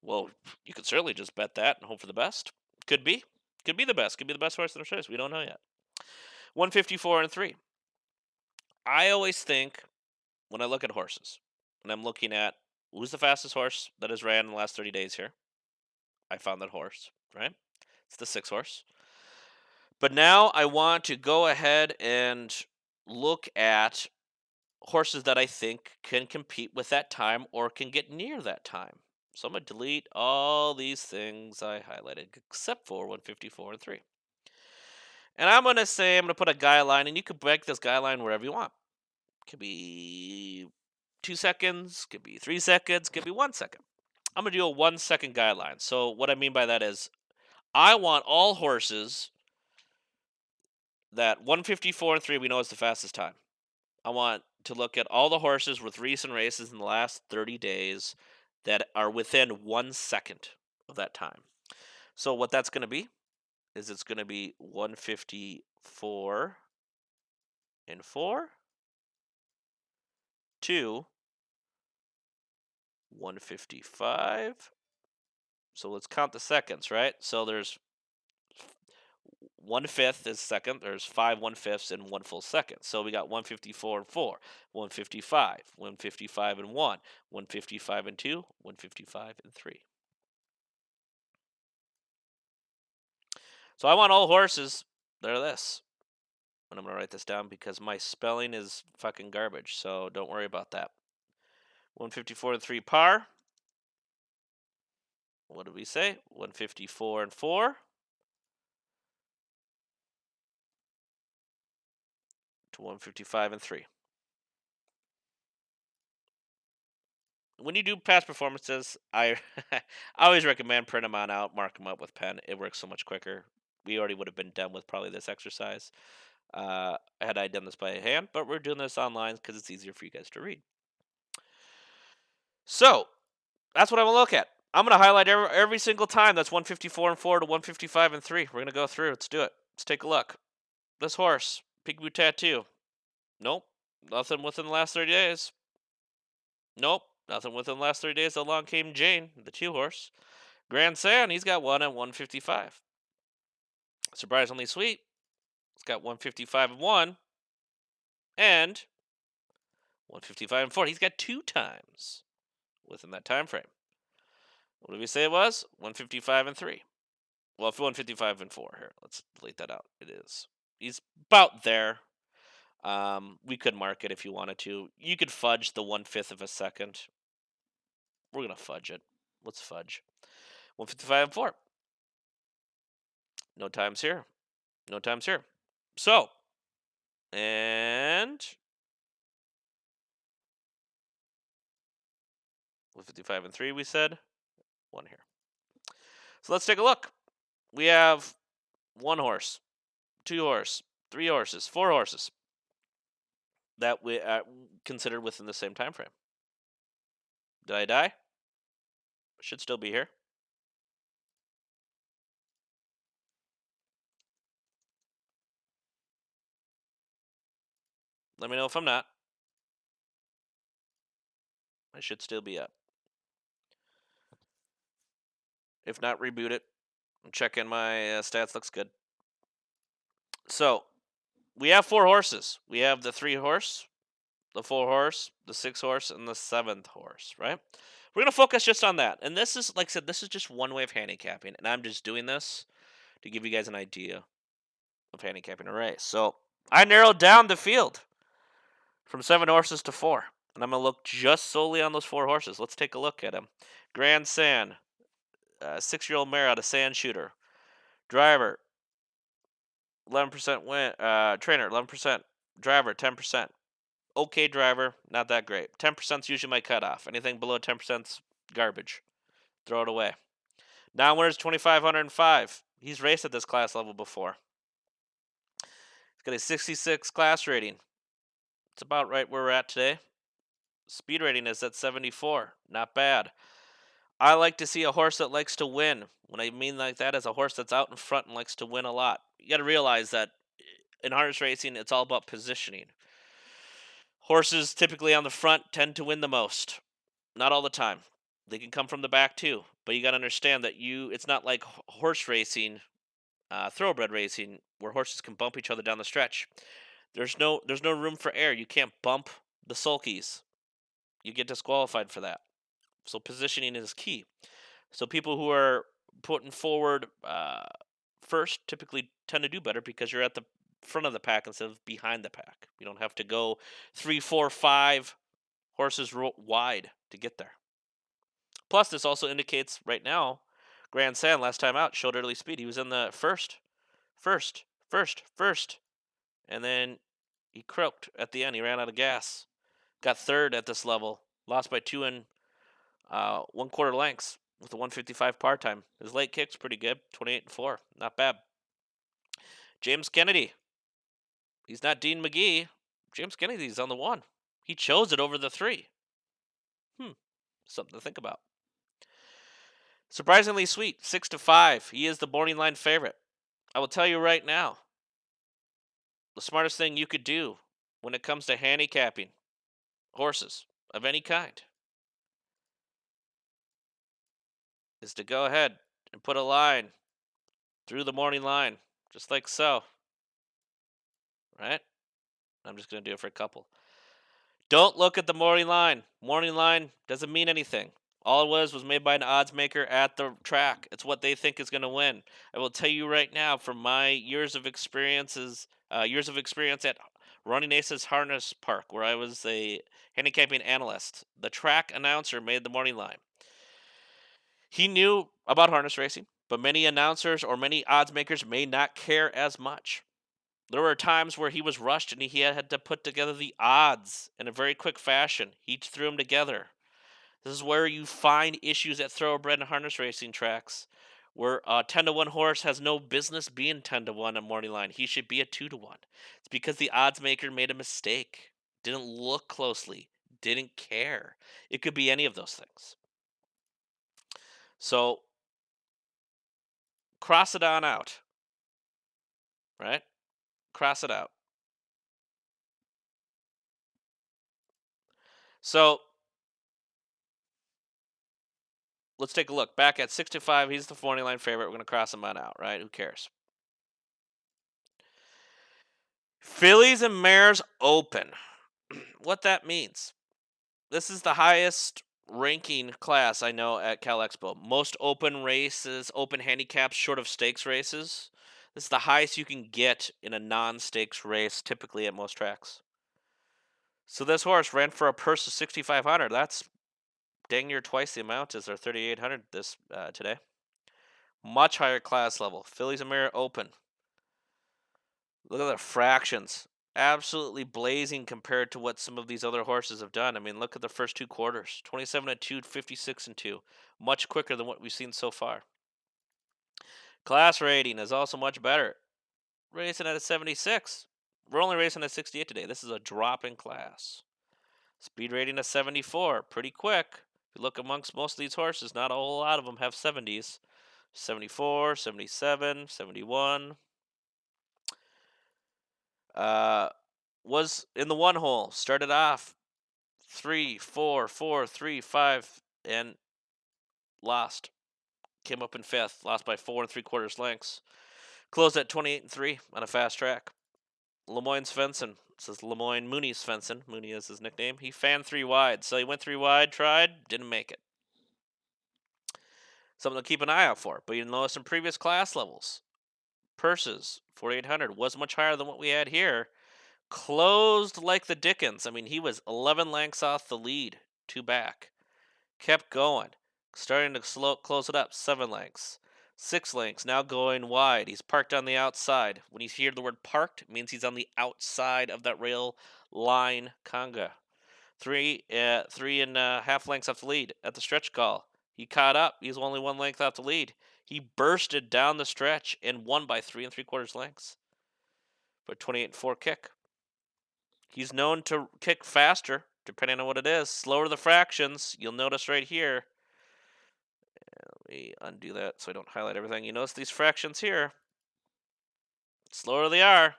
Well, you could certainly just bet that and hope for the best. Could be. Could be the best. Could be the best horse in the race. We don't know yet. 154 and 3. I always think when I look at horses, and I'm looking at who's the fastest horse that has ran in the last 30 days here. I found that horse, right? It's the 6 horse. But now I want to go ahead and look at horses that I think can compete with that time or can get near that time. So I'm going to delete all these things I highlighted except for 154 and 3. And I'm going to say I'm going to put a guideline, and you can break this guideline wherever you want. Could be 2 seconds, could be 3 seconds, could be 1 second. I'm going to do a 1 second guideline. So what I mean by that is I want all horses that 154 and 3 we know is the fastest time. I want to look at all the horses with recent races in the last 30 days that are within 1 second of that time. So what that's going to be is it's going to be 154 and 4 to 155. So let's count the seconds, right? So there's 1/5 is second. There's 5 1/5s and 1 full second. So we got 154 and 4, 155, 155 and 1, 155 and 2, 155 and 3. So I want all horses that are this. And I'm going to write this down because my spelling is fucking garbage. So don't worry about that. 154 and 3 par. What did we say? 154 and 4 to 155 and 3. When you do past performances, I I always recommend print them on out, mark them up with pen. It works so much quicker. We already would have been done with probably this exercise had I done this by hand, but we're doing this online because it's easier for you guys to read. So that's what I'm gonna look at. I'm gonna highlight every single time. That's 154 and 4 to 155 and 3. We're gonna go through. Let's do it. Let's take a look. This horse, Peekaboo Tattoo. Nope, nothing within the last 30 days. Nope, nothing within the last 30 days. Along came Jane, the 2 horse. Grand Sand, he's got 1 at 155. Surprisingly Sweet, he's got 155 and 1 and 155 and 4. He's got 2 times within that time frame. What did we say it was? 155 and 3. Well, 155 and 4 here. Let's delete that out. It is. He's about there. We could mark it if you wanted to. You could fudge the 1/5 of a second. We're gonna fudge it. Let's fudge. 155 and 4. No times here. No times here. So, and 155 and 3 we said. 1 here. So let's take a look. We have 1 horse, 2 horse, 3 horses, 4 horses that we considered within the same time frame. Did I die? Should still be here. Let me know if I'm not. I should still be up. If not, reboot it. Check in my stats. Looks good. So we have 4 horses. We have the 3 horse, the 4 horse, the 6 horse, and the 7th horse, right? We're going to focus just on that. And this is, like I said, this is just one way of handicapping. And I'm just doing this to give you guys an idea of handicapping a race. So I narrowed down the field from 7 horses to 4. And I'm going to look just solely on those 4 horses. Let's take a look at them. Grand Sand, 6-year-old mare out of Sand Shooter. Driver, 11% win. Trainer, 11%. Driver, 10%. Okay driver, not that great. 10% is usually my cutoff. Anything below 10% is garbage. Throw it away. Now winners 2,505. He's raced at this class level before. He's got a 66 class rating. It's about right where we're at today. Speed rating is at 74. Not bad. I like to see a horse that likes to win. What I mean like that is a horse that's out in front and likes to win a lot. You got to realize that in harness racing, it's all about positioning. Horses typically on the front tend to win the most. Not all the time. They can come from the back too. But you got to understand that it's not like horse racing, thoroughbred racing, where horses can bump each other down the stretch. There's no room for error. You can't bump the sulkies. You get disqualified for that. So positioning is key. So people who are putting forward first typically tend to do better because you're at the front of the pack instead of behind the pack. You don't have to go 3, 4, 5 horses wide to get there. Plus, this also indicates right now, Grand Sand last time out showed early speed. He was in the first, and then he croaked at the end. He ran out of gas. Got third at this level. Lost by 2 and 1/4 lengths with a 155 par time. His late kick's pretty good. 28 and 4. Not bad. James Kennedy. He's not Dean McGee. James Kennedy's on the 1. He chose it over the 3. Something to think about. Surprisingly sweet. 6-5. He is the morning line favorite. I will tell you right now, the smartest thing you could do when it comes to handicapping horses of any kind is to go ahead and put a line through the morning line, just like so. Right? I'm just going to do it for a couple. Don't look at the morning line. Morning line doesn't mean anything. All it was made by an odds maker at the track. It's what they think is going to win. I will tell you right now, from my years of experience at Running Aces Harness Park, where I was a handicapping analyst, the track announcer made the morning line. He knew about harness racing, but many announcers or many odds makers may not care as much. There were times where he was rushed and he had to put together the odds in a very quick fashion. He threw them together. This is where you find issues at thoroughbred and harness racing tracks, where a 10-1 horse has no business being 10-1 on morning line. He should be a 2-1. It's because the odds maker made a mistake, didn't look closely, didn't care. It could be any of those things. So cross it on out, right? Cross it out. So let's take a look. Back at 6-5, he's the 40 line favorite. We're going to cross him on out, right? Who cares? Fillies and Mares Open. What that means. This is the highest ranking class I know at Cal Expo. Most open races, open handicaps, short of stakes races. This is the highest you can get in a non-stakes race, typically at most tracks. So this horse ran for a purse of 6,500. That's dang near twice the amount as our 3,800 this today. Much higher class level. Fillies and Mare Open. Look at the fractions. Absolutely blazing compared to what some of these other horses have done. I mean, look at the first 2 quarters. 27 and 2, 56 and 2. Much quicker than what we've seen so far. Class rating is also much better. Racing at a 76. We're only racing at 68 today. This is a drop in class. Speed rating of 74. Pretty quick. If you look amongst most of these horses, not a whole lot of them have 70s. 74, 77, 71. Was in the 1 hole. Started off 3, 4, 4, 3, 5, and lost. Came up in fifth, lost by 4 3/4 lengths. Closed at 28-3 on a fast track. Lemoyne Svensson, says Lemoyne Mooney Svensson. Mooney is his nickname. He fanned 3 wide, so he went 3 wide, tried, didn't make it. Something to keep an eye out for. But you notice in previous class levels, Purses 4800 was much higher than what we had here. Closed like the Dickens. I mean, he was 11 lengths off the lead, 2 back. Kept going, starting to close it up. 7 lengths, 6 lengths. Now going wide. He's parked on the outside. When you hear the word parked, it means he's on the outside of that rail line conga. 3.5 lengths off the lead at the stretch call. He caught up. He's only 1 length off the lead. He bursted down the stretch and won by 3 3/4 lengths for 28-4 kick. He's known to kick faster, depending on what it is. Slower the fractions. You'll notice right here. Let me undo that so I don't highlight everything. You notice these fractions here. Slower they are,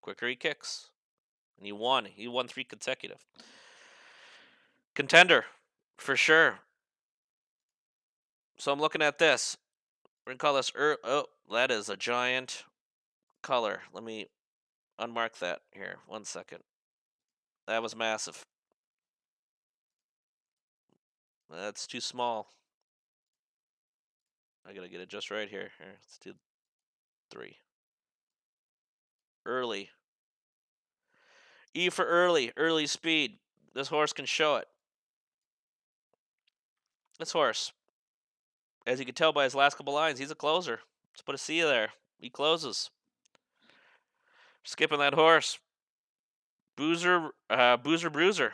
quicker he kicks. And he won. He won 3 consecutive. Contender, for sure. So I'm looking at this. We're going to call this, oh, that is a giant color. Let me unmark that here. 1 second. That was massive. That's too small. I got to get it just right here. Here, let's do 3. Early. E for early. Early speed. This horse can show it. This horse, as you can tell by his last couple lines, he's a closer. Let's put a C there. He closes. Skipping that horse. Boozer Bruiser.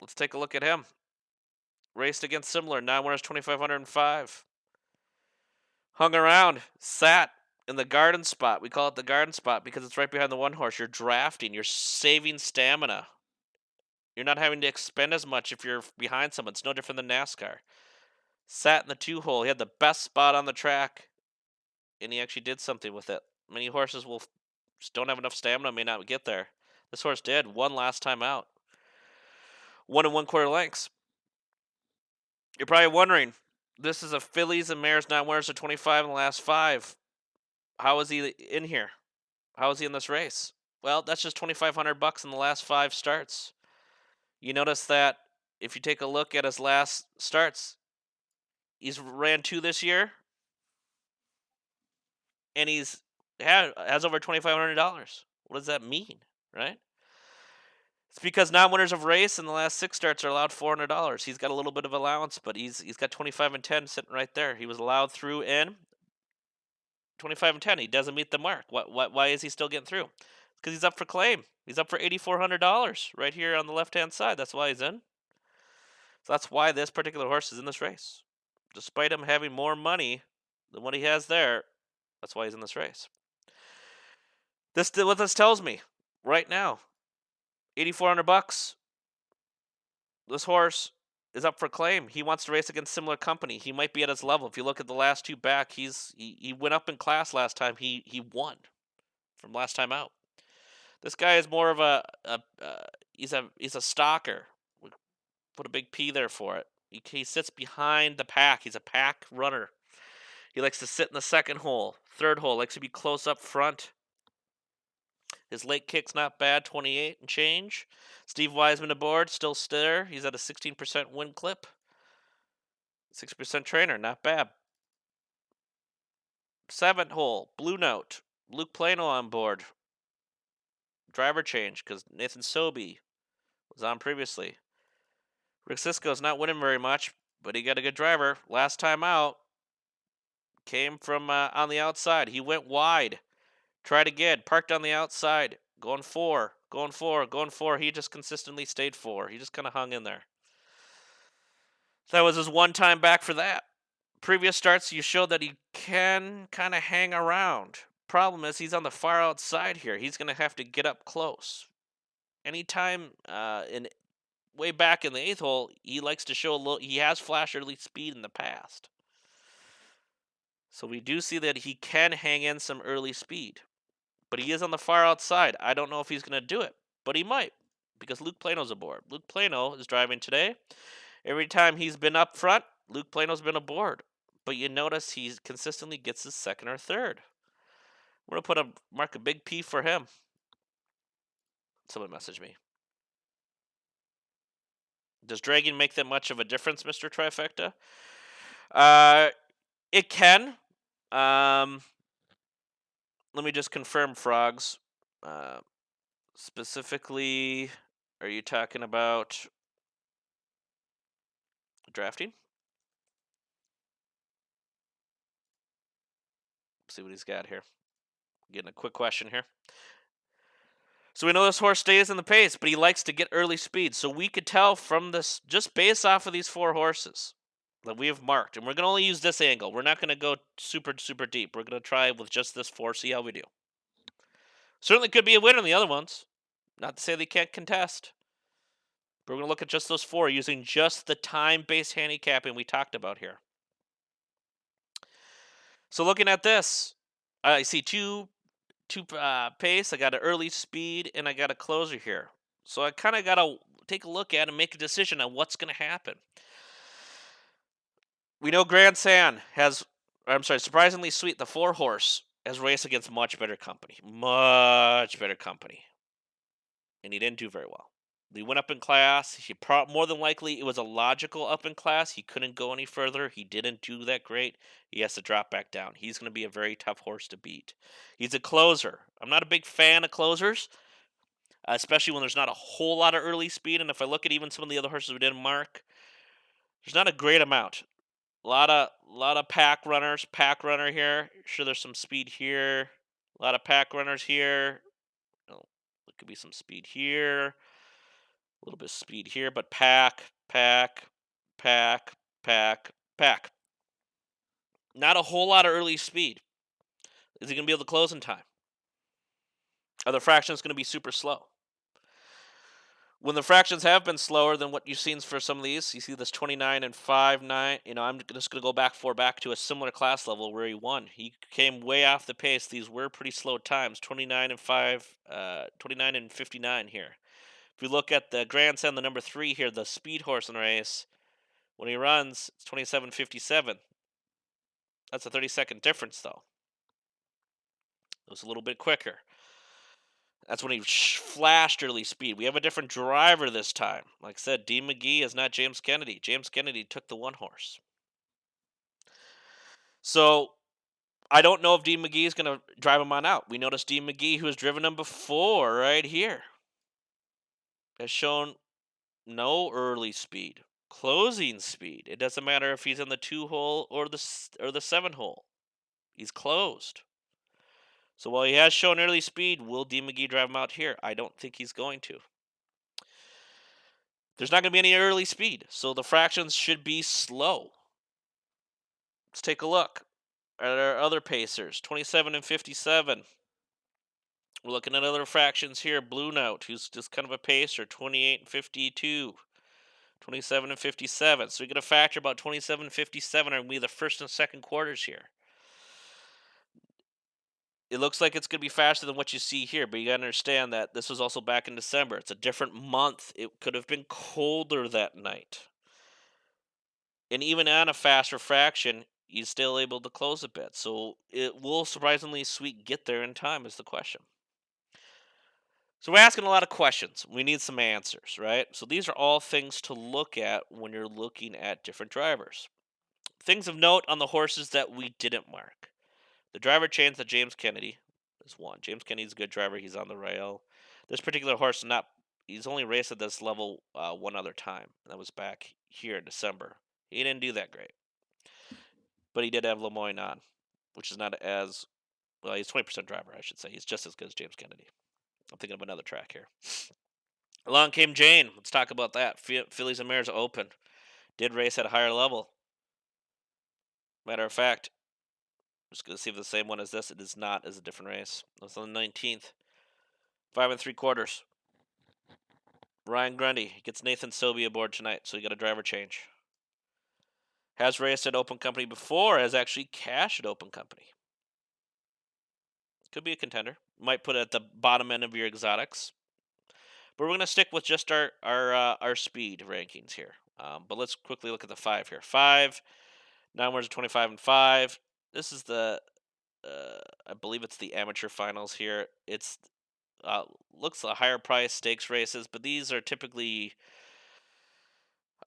Let's take a look at him. Raced against similar. 9 winners, 2,505. Hung around. Sat in the garden spot. We call it the garden spot because it's right behind the 1 horse. You're drafting. You're saving stamina. You're not having to expend as much if you're behind someone. It's no different than NASCAR. Sat in the 2 hole. He had the best spot on the track, and he actually did something with it. Many horses just don't have enough stamina, may not get there. This horse did. Won last time out. 1 1/4 lengths. You're probably wondering, this is a fillies and mares 9 winners of 25 in the last 5. How is he in here? How is he in this race? Well, that's just $2,500 in the last 5 starts. You notice that if you take a look at his last starts, he's ran 2 this year, and has over $2,500. What does that mean, right? It's because non-winners of race in the last 6 starts are allowed $400. He's got a little bit of allowance, but he's got 25 and 10 sitting right there. He was allowed through in 25 and 10. He doesn't meet the mark. Why is he still getting through? Because he's up for claim. He's up for $8,400 right here on the left-hand side. That's why he's in. So that's why this particular horse is in this race. Despite him having more money than what he has there, that's why he's in this race. What this tells me right now, $8,400. This horse is up for claim. He wants to race against similar company. He might be at his level. If you look at the last 2 back, he went up in class last time. He won from last time out. This guy is more of he's a stalker. We put a big P there for it. He sits behind the pack. He's a pack runner. He likes to sit in the 2nd hole, 3rd hole. Likes to be close up front. His late kick's not bad, 28 and change. Steve Wiseman aboard, still there. He's at a 16% win clip. 6% trainer, not bad. 7th hole, Blue Note. Luke Plano on board. Driver change because Nathan Sobey was on previously. Rick Sisko's not winning very much, but he got a good driver. Last time out, came from on the outside. He went wide. Tried again, parked on the outside. Going 4, going 4, going 4. He just consistently stayed 4. He just kind of hung in there. That was his 1 time back for that. Previous starts, you showed that he can kind of hang around. Problem is, he's on the far outside here. He's going to have to get up close. Anytime way back in the 8th hole, he likes to show a little. He has flashed early speed in the past. So we do see that he can hang in some early speed. But he is on the far outside. I don't know if he's going to do it, but he might. because Luke Plano's aboard. Luke Plano is driving today. Every time he's been up front, Luke Plano's been aboard. But you notice he consistently gets his second or third. We're gonna mark a big P for him. Someone messaged me. Does dragging make that much of a difference, Mr. Trifecta? Uh, it can. Um, let me just confirm, Frogs. Uh, specifically, are you talking about drafting? See what he's got here. Getting a quick question here. So we know this horse stays in the pace, but he likes to get early speed. So we could tell from this, just based off of these 4 horses that we have marked, and we're going to only use this angle. We're not going to go super, super deep. We're going to try with just this 4, see how we do. Certainly could be a winner in the other ones. Not to say they can't contest. But we're going to look at just those 4 using just the time-based handicapping we talked about here. So looking at this, I see two pace. I got an early speed, and I got a closer here. So I kind of got to take a look at and make a decision on what's going to happen. We know Grand San has, Surprisingly Sweet, the 4-horse, has raced against much better company. Much better company. And he didn't do very well. He went up in class. More than likely, it was a logical up in class. He couldn't go any further. He didn't do that great. He has to drop back down. He's going to be a very tough horse to beat. He's a closer. I'm not a big fan of closers, especially when there's not a whole lot of early speed. And if I look at even some of the other horses we didn't mark, there's not a great amount. A lot of pack runners. Pack runner here. Sure, there's some speed here. A lot of pack runners here. Oh, there could be some speed here. A little bit of speed here, but pack, pack, pack, pack, pack. Not a whole lot of early speed. Is he going to be able to close in time? Are the fractions going to be super slow? When the fractions have been slower than what you've seen for some of these, you see this 29 and 5-9. I'm just going to go back to a similar class level where he won. He came way off the pace. These were pretty slow times, 29 and 59 here. If you look at the grandstand, the number 3 here, the speed horse in the race, when he runs, it's 27.57. That's a 30-second difference, though. It was a little bit quicker. That's when he flashed early speed. We have a different driver this time. Like I said, Dean McGee is not James Kennedy. James Kennedy took the 1-horse. So I don't know if Dean McGee is going to drive him on out. We noticed Dean McGee, who has driven him before, right here, has shown no early speed, closing speed. It doesn't matter if he's in the 2-hole or the 7-hole. He's closed. So while he has shown early speed, will Dean McGee drive him out here? I don't think he's going to. There's not going to be any early speed, so the fractions should be slow. Let's take a look at our other pacers, 27 and 57. We're looking at other fractions here. Blue Note, who's just kind of a pacer, 28 and 52. 27 and 57. So we get a factor about 27 and 57 are going to be the first and second quarters here. It looks like it's going to be faster than what you see here, but you got to understand that this was also back in December. It's a different month. It could have been colder that night. And even on a faster fraction, he's still able to close a bit. So it will surprisingly Sweet get there in time is the question. So we're asking a lot of questions. We need some answers, right? So these are all things to look at when you're looking at different drivers. Things of note on the horses that we didn't mark. The driver change that James Kennedy is one. James Kennedy's a good driver. He's on the rail. This particular horse, he's only raced at this level one other time. And that was back here in December. He didn't do that great. But he did have Lemoyne on, which is not as, well, he's 20% driver, I should say. He's just as good as James Kennedy. I'm thinking of another track here. Along came Jane. Let's talk about that. Fillies and Mares Open. Did race at a higher level. Matter of fact, I'm just going to see if the same one as this. It is not. It's a different race. It's on the 19th. 5 3/4. Ryan Grundy gets Nathan Sobey aboard tonight, so you got a driver change. Has raced at Open Company before, has actually cashed at Open Company. Could be a contender. Might put it at the bottom end of your exotics. But we're gonna stick with just our speed rankings here. But let's quickly look at the 5 here. 5, 9 words of 25 and 5. This is the I believe it's the amateur finals here. It's uh, looks a higher price stakes races, but these are going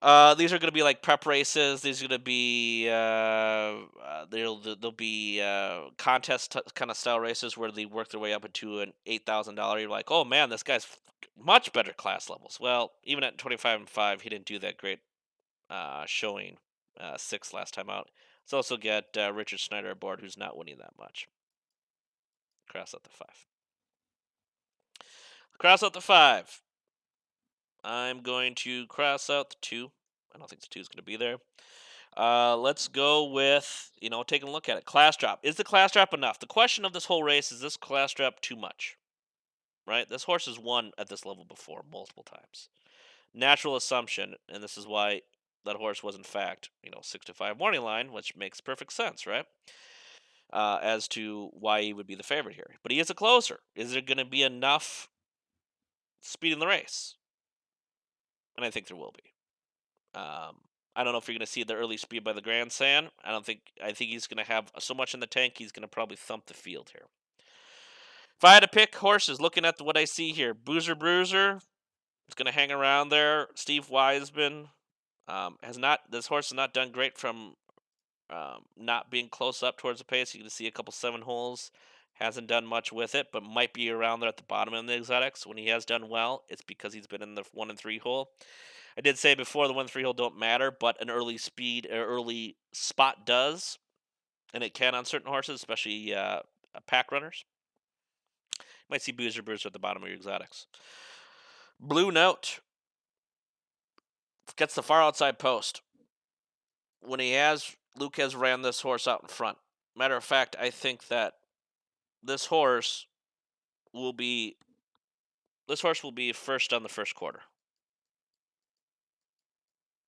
to be like prep races. These are going to be there'll be contest kind of style races where they work their way up into an $8,000. You're like, oh man, this guy's much better class levels. Well, even at 25 and 5, he didn't do that great showing 6 last time out. Let's also get Richard Snyder aboard, who's not winning that much. Cross out the 5. Cross out the 5. I'm going to cross out the 2. I don't think the 2 is going to be there. Let's go with, taking a look at it. Class drop. Is the class drop enough? The question of this whole race is this class drop too much? Right? This horse has won at this level before multiple times. Natural assumption, and this is why that horse was in fact, 6-5 warning line, which makes perfect sense, right? As to why he would be the favorite here. But he is a closer. Is there going to be enough speed in the race? And I think there will be. I don't know if you're going to see the early speed by the grandstand. I think he's going to have so much in the tank, he's going to probably thump the field here. If I had to pick horses, looking at what I see here, Boozer Bruiser is going to hang around there. Steve Wiseman has not. This horse has not done great from not being close up towards the pace. You can see a couple 7 holes. Hasn't done much with it, but might be around there at the bottom of the exotics. When he has done well, it's because he's been in the 1 and 3 hole. I did say before the 1 3 hole don't matter, but an early speed or early spot does, and it can on certain horses, especially pack runners. You might see Boozer Bruiser at the bottom of your exotics. Blue Note gets the far outside post. When Luke has ran this horse out in front. Matter of fact, I think that this horse will be first on the first quarter.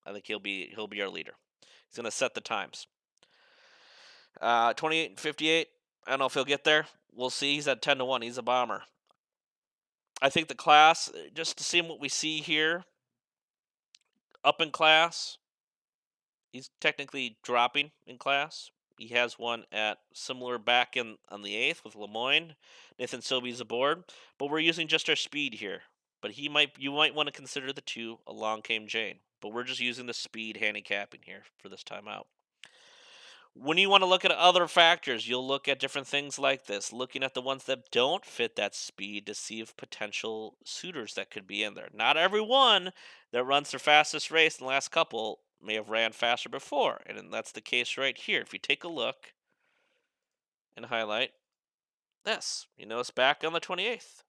I think he'll be our leader. He's going to set the times. 28 and 58. I don't know if he'll get there. We'll see. He's at 10-1. He's a bomber. I think the class, just to see what we see here, up in class. He's technically dropping in class. He has one at similar back on the 8th with Lemoyne. Nathan Sobey's aboard, but we're using just our speed here. But you might want to consider the 2. Along Came Jane, but we're just using the speed handicapping here for this time out. When you want to look at other factors, you'll look at different things like this, looking at the ones that don't fit that speed to see if potential suitors that could be in there. Not everyone that runs their fastest race in the last couple may have ran faster before, and that's the case right here. If you take a look and highlight this, it's back on the 28th.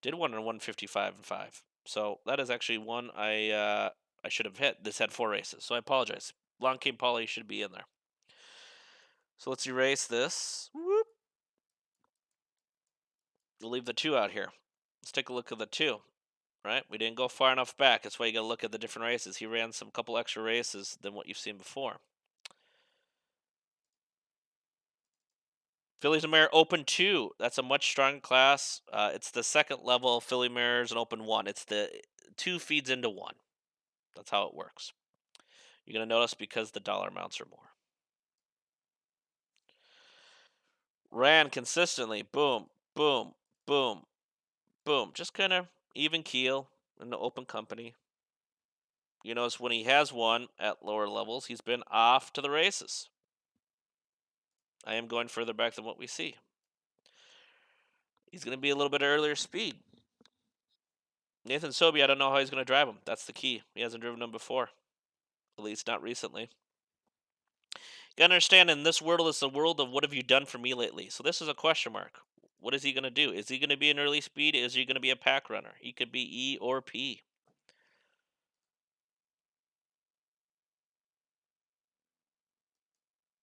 Did one in 155 and 5. So that is actually one I should have hit. This had 4 races, so I apologize. Long Came Polly should be in there. So let's erase this. Whoop. We'll leave the 2 out here. Let's take a look at the 2. Right? We didn't go far enough back. That's why you got to look at the different races. He ran some couple extra races than what you've seen before. Fillies and Mare Open 2. That's a much stronger class. It's the second level Filly Mares and Open 1. It's the 2 feeds into 1. That's how it works. You're going to notice because the dollar amounts are more. Ran consistently. Boom, boom, boom, boom. Just kind of even keel in the open company. You notice when he has won at lower levels, he's been off to the races. I am going further back than what we see. He's going to be a little bit earlier speed. Nathan Sobey, I don't know how he's going to drive him. That's the key. He hasn't driven him before, at least not recently. You got to understand, in this world, it's the world of what have you done for me lately. So this is a question mark. What is he going to do? Is he going to be an early speed? Is he going to be a pack runner? He could be E or P.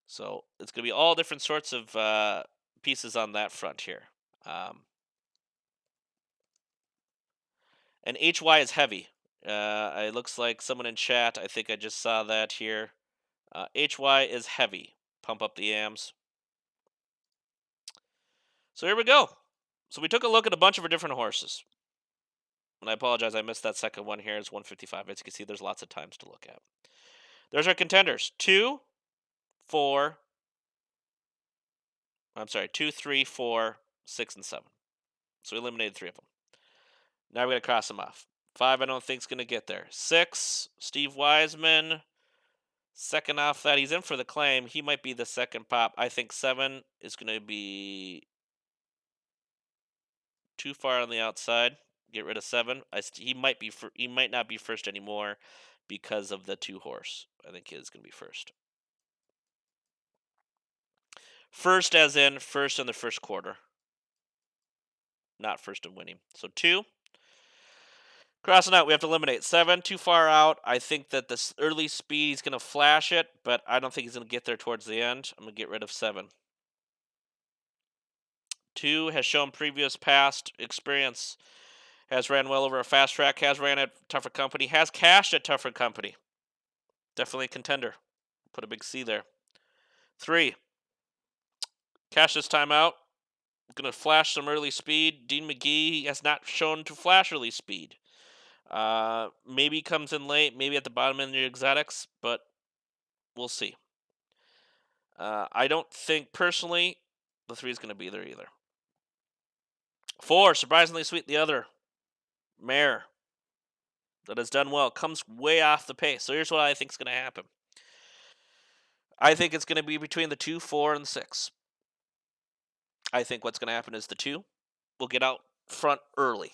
So it's going to be all different sorts of pieces on that front here. And HY is heavy. It looks like someone in chat, I think I just saw that here. HY is heavy. Pump up the AMs. So here we go. So we took a look at a bunch of our different horses. And I apologize, I missed that second one here. It's 155. As you can see, there's lots of times to look at. There's our contenders. 2, 4. I'm sorry, 2, 3, 4, 6, and 7. So we eliminated 3 of them. Now we got to cross them off. 5, I don't think is going to get there. 6, Steve Wiseman. Second off that, he's in for the claim. He might be the second pop. I think 7 is going to be too far on the outside. Get rid of 7. He might be. He might not be first anymore because of the 2 horse. I think he's going to be first. First, as in first in the first quarter, not first in winning. So 2. Crossing out, we have to eliminate 7. Too far out. I think that this early speed, he's going to flash it, but I don't think he's going to get there towards the end. I'm going to get rid of 7. 2 has shown previous past experience. Has ran well over a fast track. Has ran at tougher company. Has cashed at tougher company. Definitely a contender. Put a big C there. 3. Cash this time out. Going to flash some early speed. Dean McGee has not shown to flash early speed. Maybe comes in late. Maybe at the bottom end of the exotics, but we'll see. I don't think personally the 3 is going to be there either. 4, surprisingly sweet. The other mare that has done well comes way off the pace. So here's what I think is going to happen. I think it's going to be between the 2, 4, and 6. I think what's going to happen is the 2 will get out front early.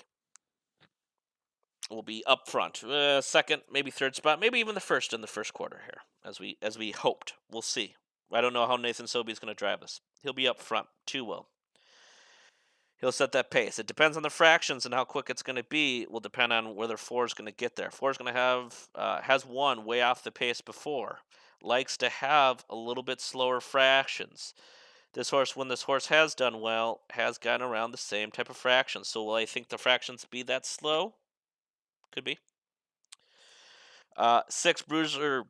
Will be up front, second, maybe third spot, maybe even the first in the first quarter here, as we hoped. We'll see. I don't know how Nathan Sobey is going to drive this. He'll be up front. 2 will. He'll set that pace. It depends on the fractions and how quick it's going to be. It will depend on whether 4 is going to get there. 4 is going to have has won way off the pace before. Likes to have a little bit slower fractions. This horse, when this horse has done well, has gotten around the same type of fractions. So will I think the fractions be that slow? Could be. 6, Bruiser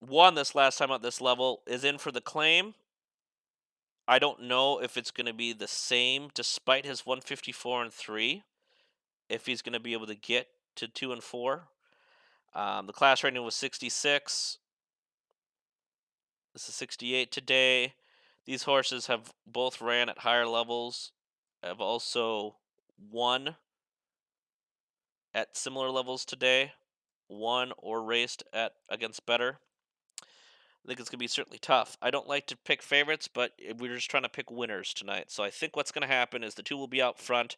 won this last time at this level. Is in for the claim. I don't know if it's going to be the same, despite his 154 and 3. If he's going to be able to get to 2 and 4. The class rating was 66. This is 68 today. These horses have both ran at higher levels. Have also won at similar levels today. Won or raced at against better. I think it's going to be certainly tough. I don't like to pick favorites, but we're just trying to pick winners tonight. So I think what's going to happen is the 2 will be out front.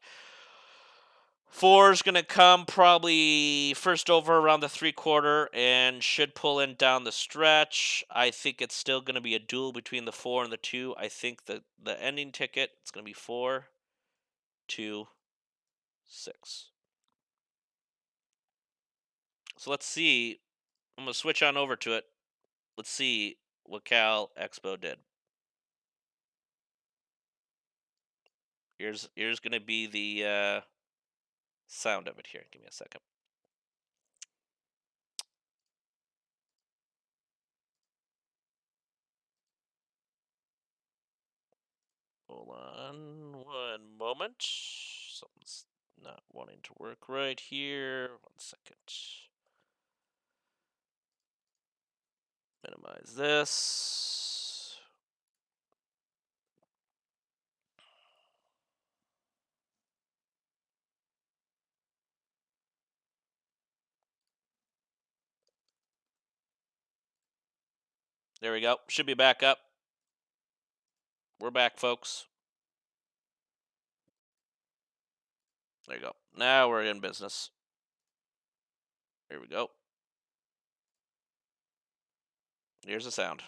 4 is going to come probably first over around the 3/4 and should pull in down the stretch. I think it's still going to be a duel between the 4 and the 2. I think the ending ticket, it's going to be 4, 2, 6. So let's see. I'm going to switch on over to it. Let's see what Cal Expo did. Here's going to be the sound of it here. Give me a second. Hold on one moment. Something's not wanting to work right here. 1 second. Minimize this. There we go. Should be back up. We're back, folks. There you go. Now we're in business. Here we go. Here's the sound.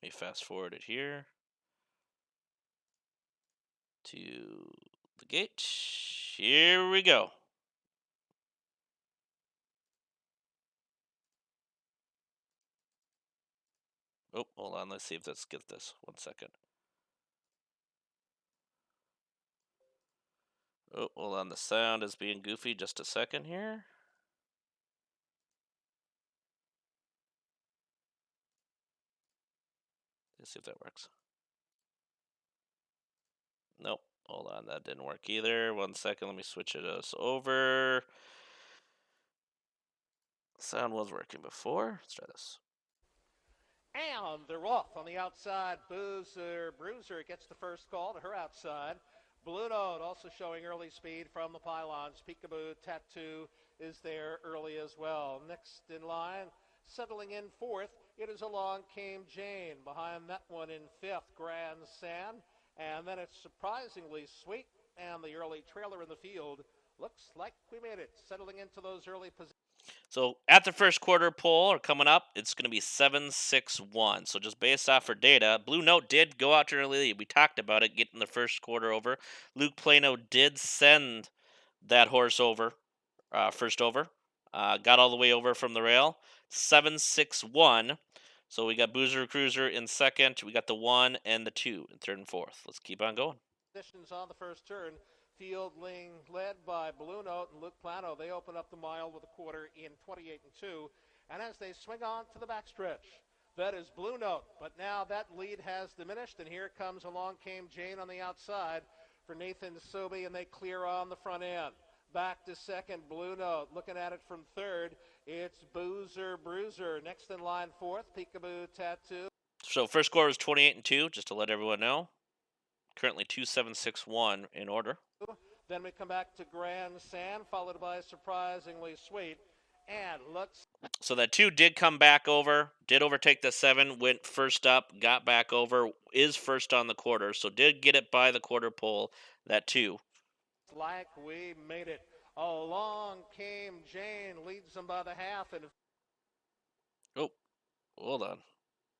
Let me fast forward it here to the gate. Here we go. Oh, hold on. Let's see if this gets this. 1 second. Oh, hold on. The sound is being goofy. Just a second here. Let's see if that works. Nope. Hold on, that didn't work either. 1 second, let me switch us over. Sound was working before. Let's try this. And they're off on the outside. Bruiser gets the first call to her outside. Blue Note also showing early speed from the pylons. Peekaboo Tattoo is there early as well. Next in line, settling in fourth, it is Along Came Jane. Behind that one in fifth, Grand Sand. And then it's Surprisingly Sweet. And the early trailer in the field looks like we made it. Settling into those early positions. So at the first quarter poll or coming up, it's going to be 7-6-1. So just based off her data, Blue Note did go out to early lead. We talked about it getting the first quarter over. Luke Plano did send that horse over, first over. Got all the way over from the rail. 7-6-1. So we got Boozer Cruiser in second. We got the 1 and the 2 in third and fourth. Let's keep on going. Positions on the first turn. Fielding led by Blue Note and Luke Plano. They open up the mile with a quarter in 28 and 2. And as they swing on to the backstretch, that is Blue Note. But now that lead has diminished, and here comes Along Came Jane on the outside for Nathan Sobey, and they clear on the front end. Back to second, Blue Note. Looking at it from third, it's Boozer Bruiser. Next in line, fourth, Peekaboo Tattoo. So first quarter was 28 and 2, just to let everyone know. Currently 2-7-6-1 in order. Then we come back to Grand Sand, followed by Surprisingly Sweet. And looks. So that 2 did come back over, did overtake the 7, went first up, got back over, is first on the quarter, so did get it by the quarter pole, that 2. Like we made it. Along Came Jane, leads them by the half. And Oh, hold on.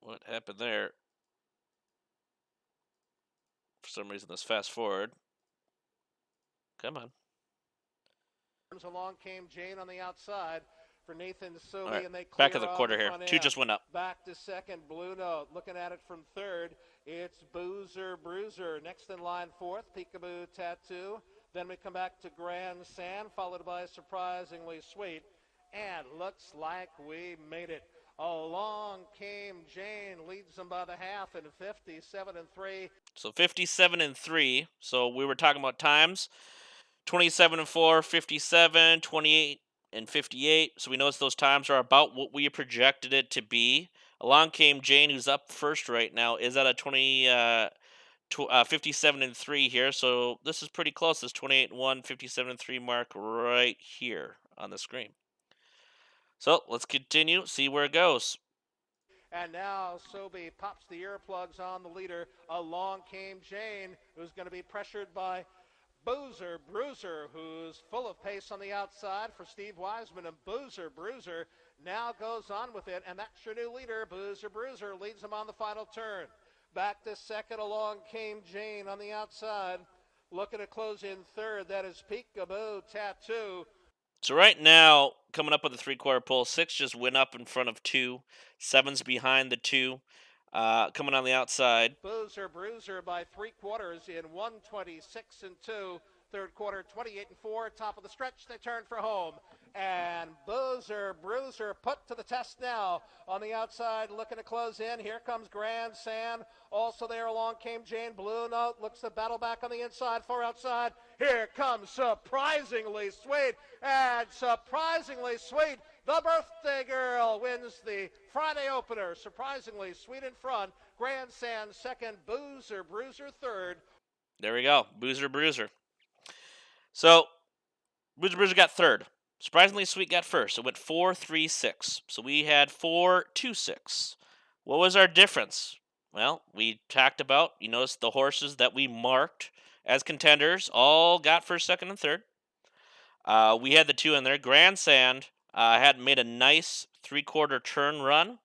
What happened there? For some reason, this fast forward. Come on. Along Came Jane on the outside for Nathan Sobey, All right, and they back clear at the on the quarter here. front 2 end. just went up. Back to second, Blue Note. Looking at it from third, it's Boozer Bruiser. Next in line, fourth, Peekaboo Tattoo. Then we come back to Grand Sand, followed by Surprisingly Sweet. And looks like we made it. Along Came Jane, leads them by the half in 57 and 3. So 57 and 3. So we were talking about times. 27 and 4, 57, 28 and 58. So we notice those times are about what we projected it to be. Along Came Jane, who's up first right now, is at a 57 and 3 here. So this is pretty close. This 28 and 1, 57 and 3 mark right here on the screen. So let's continue, see where it goes. And now Sobey pops the earplugs on the leader. Along Came Jane, who's going to be pressured by Boozer Bruiser, who's full of pace on the outside for Steve Wiseman. And Boozer Bruiser now goes on with it, and that's your new leader. Boozer Bruiser leads him on the final turn. Back to second, Along Came Jane on the outside. Looking to close in third, that is Peekaboo Tattoo. So right now, coming up with the 3/4 pole, 6 just went up in front of 2. 7's behind the 2. Coming on the outside. Boozer Bruiser by 3/4 in 126 and 2. Third quarter 28 and 4. Top of the stretch, they turn for home. And Boozer Bruiser put to the test now on the outside, looking to close in. Here comes Grand Sand. Also there, Along Came Jane. Blue Note looks to battle back on the inside, far outside. Here comes Surprisingly Sweet. And Surprisingly Sweet, the birthday girl, wins the Friday opener. Surprisingly Sweet in front. Grand Sand second. Boozer Bruiser third. There we go. Boozer Bruiser. So Boozer Bruiser got third. Surprisingly Sweet got first. It went 4-3-6. So we had 4-2-6. What was our difference? Well, we talked about, you notice the horses that we marked as contenders all got first, second, and third. We had the 2 in there. Grand Sand had made a nice 3/4 turn run,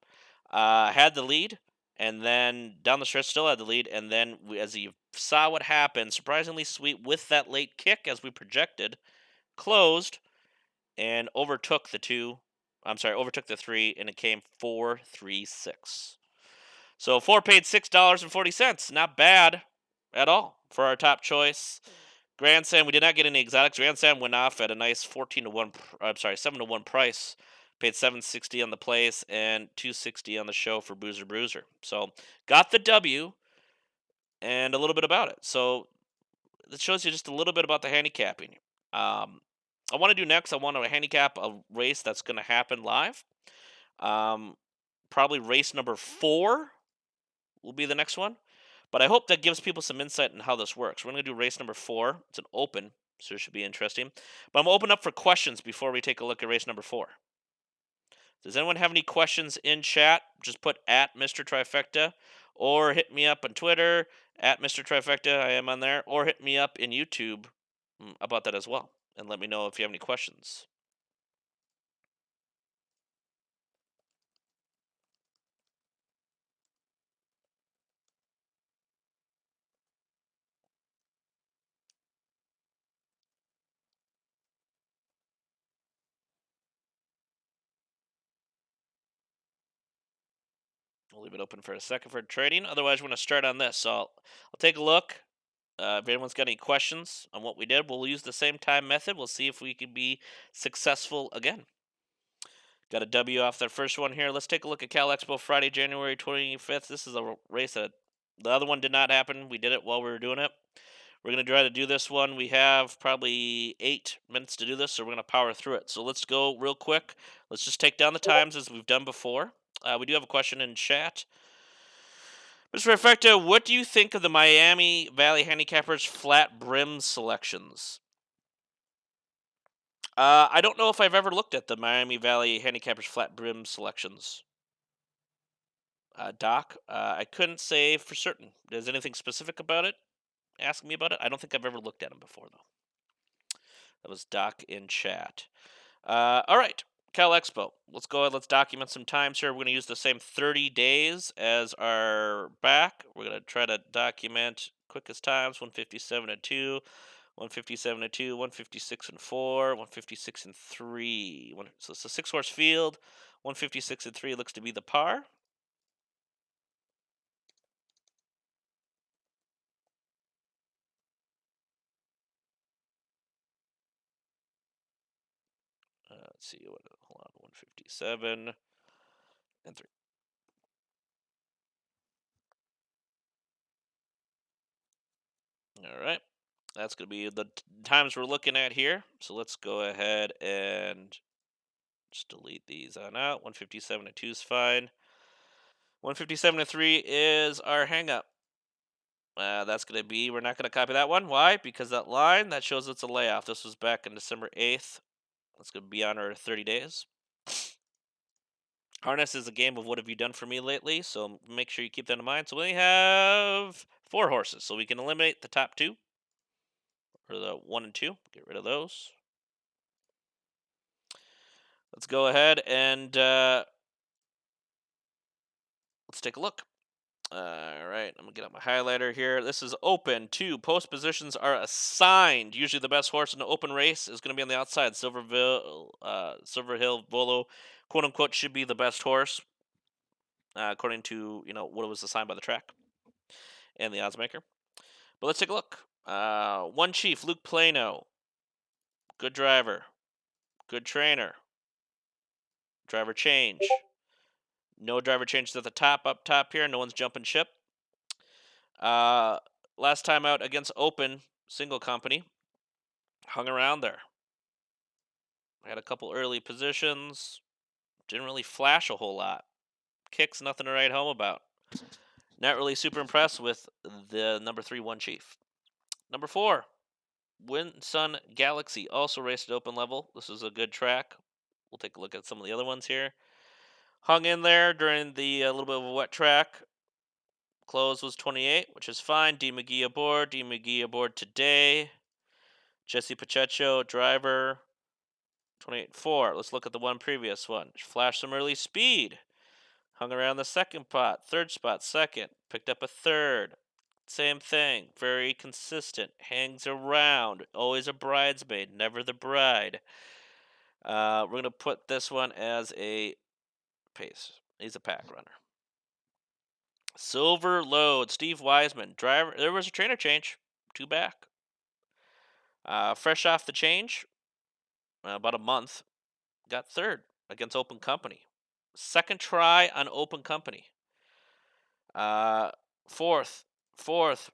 had the lead, and then down the stretch still had the lead. And then, as you saw what happened, Surprisingly Sweet with that late kick, as we projected, closed and overtook the 2. I'm sorry, overtook the 3, and it came 4-3-6. So 4 paid $6.40. Not bad at all for our top choice. Grand Slam, we did not get any exotics. Grand Slam went off at a nice 14-1. I'm sorry, 7-1 price. Paid $7.60 on the place and $2.60 on the show for Boozer Bruiser. So got the W and a little bit about it. So that shows you just a little bit about the handicapping. I want to do next. I want to handicap a race that's going to happen live. Um, Probably race number 4 will be the next one. But I hope that gives people some insight in how this works. We're going to do race number 4. It's an open, so it should be interesting. But I'm going to open up for questions before we take a look at race number 4. Does anyone have any questions in chat? Just put at Mr. Trifecta or hit me up on Twitter at Mr. Trifecta. I am on there. Or hit me up in YouTube about that as well. And let me know if you have any questions. We'll leave it open for a second for trading. Otherwise, we're going to start on this. So I'll take a look. If anyone's got any questions on what we did, we'll use the same time method. We'll see if we can be successful again. Got a W off that first one here. Let's take a look at Cal Expo Friday, January 25th. This is a race that the other one did not happen. We did it while we were doing it. We're going to try to do this one. We have probably 8 minutes to do this, so we're going to power through it. So let's go real quick. Let's just take down the times as we've done before. We do have a question in chat. Mr. Refecto, what do you think of the Miami Valley Handicappers flat brim selections? I don't know if I've ever looked at the Miami Valley Handicappers flat brim selections. Doc, I couldn't say for certain. Is anything specific about it? Ask me about it. I don't think I've ever looked at them before, though. That was Doc in chat. All right, Cal Expo. Let's go ahead. Let's document some times here. We're going to use the same 30 days as our back. We're going to try to document quickest times: 157 and 2, 157 and 2, 156 and 4, 156 and 3. So it's a 6-horse field. 156 and 3 looks to be the par. Let's see. Hold on. 157 and 3. All right. That's going to be the times we're looking at here. So let's go ahead and just delete these on out. 157 and 2 is fine. 157 and 3 is our hang up. That's going to be, we're not going to copy that one. Why? Because that line, that shows it's a layoff. This was back on December 8th. That's going to be on our 30 days. Harness is a game of what have you done for me lately, so make sure you keep that in mind. So we have 4 horses, so we can eliminate the top 2, or the 1 and 2. Get rid of those. Let's go ahead and let's take a look. All right, I'm gonna get out my highlighter here. This is open. 2 post positions are assigned. Usually, the best horse in the open race is going to be on the outside. Silver Hill Volo, quote unquote, should be the best horse, according to what was assigned by the track and the odds maker. But let's take a look. One Chief, Luke Plano, good driver, good trainer. Driver change. No driver changes at the top, up top here. No one's jumping ship. Last time out against Open, single company, hung around there. Had a couple early positions. Didn't really flash a whole lot. Kicks, nothing to write home about. Not really super impressed with the number 3 One Chief. Number 4, Wind Sun Galaxy, also raced at open level. This is a good track. We'll take a look at some of the other ones here. Hung in there during the little bit of a wet track. Close was 28, which is fine. D. McGee aboard. D. McGee aboard today. Jesse Pacheco, driver. 28-4. Let's look at the one previous one. Flashed some early speed. Hung around the second spot, third spot, second. Picked up a third. Same thing. Very consistent. Hangs around. Always a bridesmaid, never the bride. We're going to put this one as a pace. He's a pack runner. Silver Load, Steve Wiseman, driver. There was a trainer change, 2 back. Fresh off the change, about a month, got third against Open Company. Second try on Open Company. Fourth.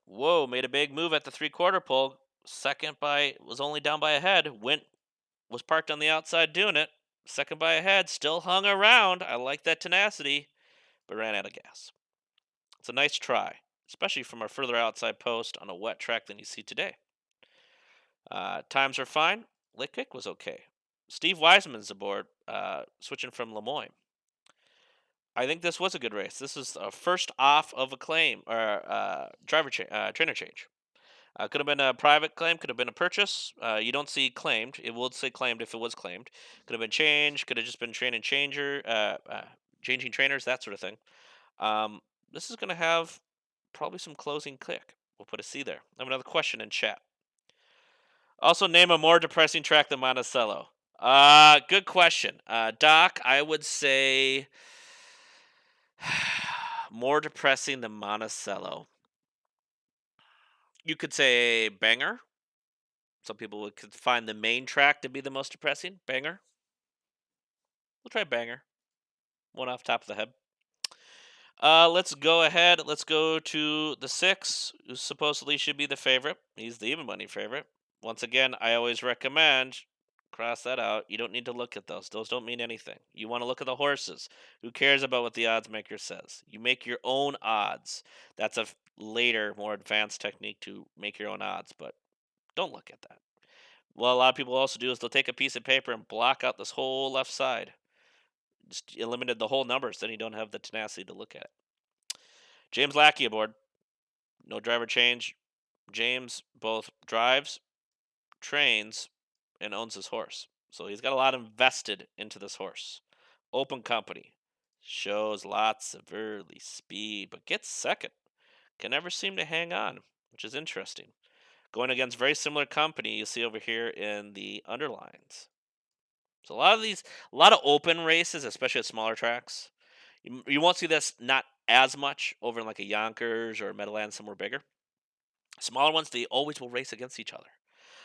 Whoa, made a big move at the 3/4 pole. Second by was only down by a head. Was parked on the outside doing it. Second by a head, still hung around. I like that tenacity, but ran out of gas. It's a nice try, especially from a further outside post on a wet track than you see today. Times are fine. Lick kick was okay. Steve Wiseman's aboard, switching from Lemoyne. I think this was a good race. This is a first off of a claim or trainer change. Could have been a private claim, could have been a purchase. You don't see claimed. It would say claimed if it was claimed. Could have been changed. Could have just been changing trainers, that sort of thing. Um, this is going to have probably some closing kick. We'll put a C there. I have another question in chat. Also, name a more depressing track than Monticello. Good question. Doc, I would say more depressing than Monticello. You could say Banger. Some people could find the main track to be the most depressing. Banger. We'll try Banger. One off top of the head. Let's go ahead. Let's go to the 6, who supposedly should be the favorite. He's the even money favorite. Once again, I always recommend cross that out. You don't need to look at those. Those don't mean anything. You want to look at the horses. Who cares about what the odds maker says? You make your own odds. That's a later, more advanced technique to make your own odds, but don't look at that. What a lot of people also do is they'll take a piece of paper and block out this whole left side. Just eliminated the whole numbers, then you don't have the tenacity to look at it. James Lackey aboard. No driver change. James both drives, trains, and owns his horse. So he's got a lot invested into this horse. Open company. Shows lots of early speed, but gets second. Can never seem to hang on, which is interesting. Going against very similar company you see over here in the underlines. So a lot of open races, especially at smaller tracks. You won't see this not as much over in like a Yonkers or a Meadowlands somewhere bigger. Smaller ones, they always will race against each other.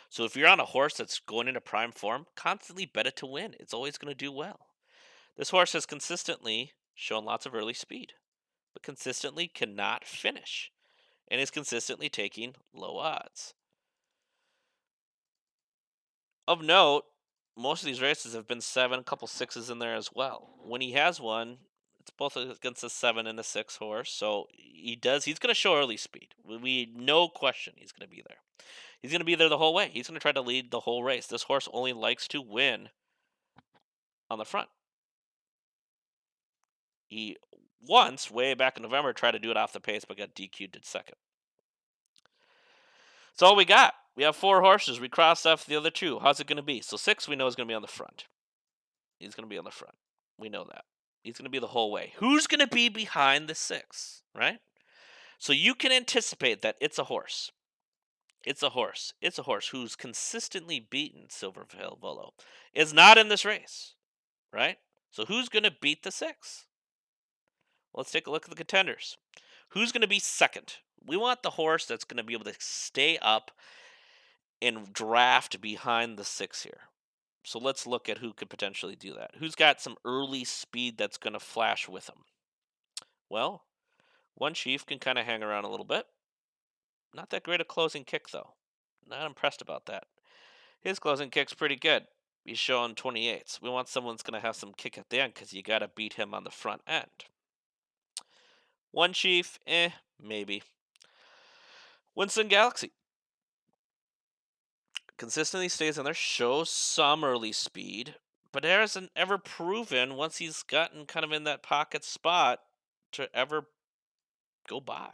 So if you're on a horse that's going into prime form, constantly bet it to win. It's always going to do well. This horse has consistently shown lots of early speed, but consistently cannot finish, and is consistently taking low odds. Of note, most of these races have been 7, a couple sixes in there as well. When he has one, it's both against a 7 and a 6 horse. So he's going to show early speed. No question he's going to be there. He's going to be there the whole way. He's going to try to lead the whole race. This horse only likes to win on the front. He once, way back in November, tried to do it off the pace, but got DQ'd at second. That's all we got. We have 4 horses. We crossed off the other 2. How's it going to be? So 6 we know is going to be on the front. He's going to be on the front. We know that. He's going to be the whole way. Who's going to be behind the 6, right? So you can anticipate that it's a horse. It's a horse. It's a horse who's consistently beaten Silvertail Volo. Is not in this race, right? So who's going to beat the 6? Let's take a look at the contenders. Who's going to be second? We want the horse that's going to be able to stay up and draft behind the 6 here. So let's look at who could potentially do that. Who's got some early speed that's going to flash with him? Well, One Chief can kind of hang around a little bit. Not that great a closing kick, though. Not impressed about that. His closing kick's pretty good. He's showing 28s. We want someone that's going to have some kick at the end because you got to beat him on the front end. One Chief, maybe. Winston Galaxy consistently stays in there, shows some early speed, but hasn't ever proven once he's gotten kind of in that pocket spot to ever go by.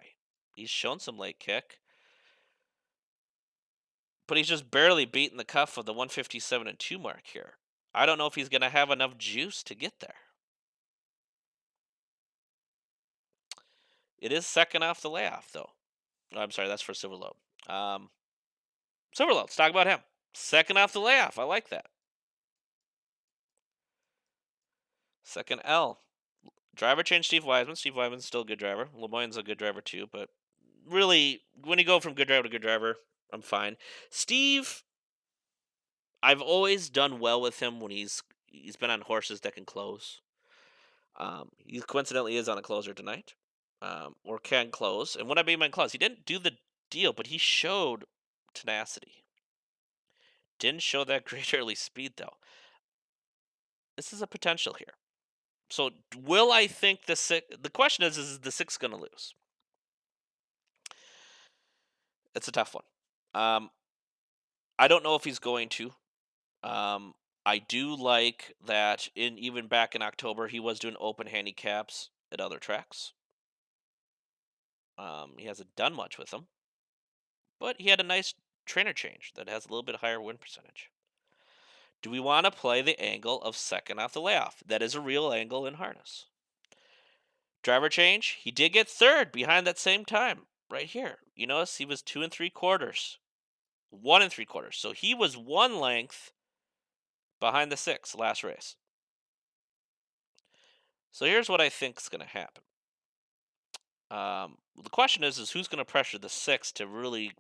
He's shown some late kick, but he's just barely beaten the cuff of the 157 and 2 mark here. I don't know if he's going to have enough juice to get there. It is second off the layoff, though. Oh, I'm sorry, that's for Silverlobe. Silverlobe, let's talk about him. Second off the layoff. I like that. Second L. Driver change Steve Wiseman. Steve Wiseman's still a good driver. Lemoyne's a good driver too, but really, when you go from good driver to good driver, I'm fine. Steve, I've always done well with him when he's been on horses that can close. He coincidentally is on a closer tonight, or can close. And what I mean by close, he didn't do the deal, but he showed tenacity. Didn't show that great early speed though. This is a potential here. So will I think the six? The question is the six going to lose? It's a tough one. Um, I don't know if he's going to. Um, I do like that in even back in October he was doing open handicaps at other tracks. He hasn't done much with them, but he had a nice trainer change that has a little bit higher win percentage. Do we want to play the angle of second off the layoff? That is a real angle in harness. Driver change, he did get third behind that same time right here. You notice he was 2 3/4, 1 3/4. So he was one length behind the six last race. So here's what I think is going to happen. The question is who's going to pressure the six to really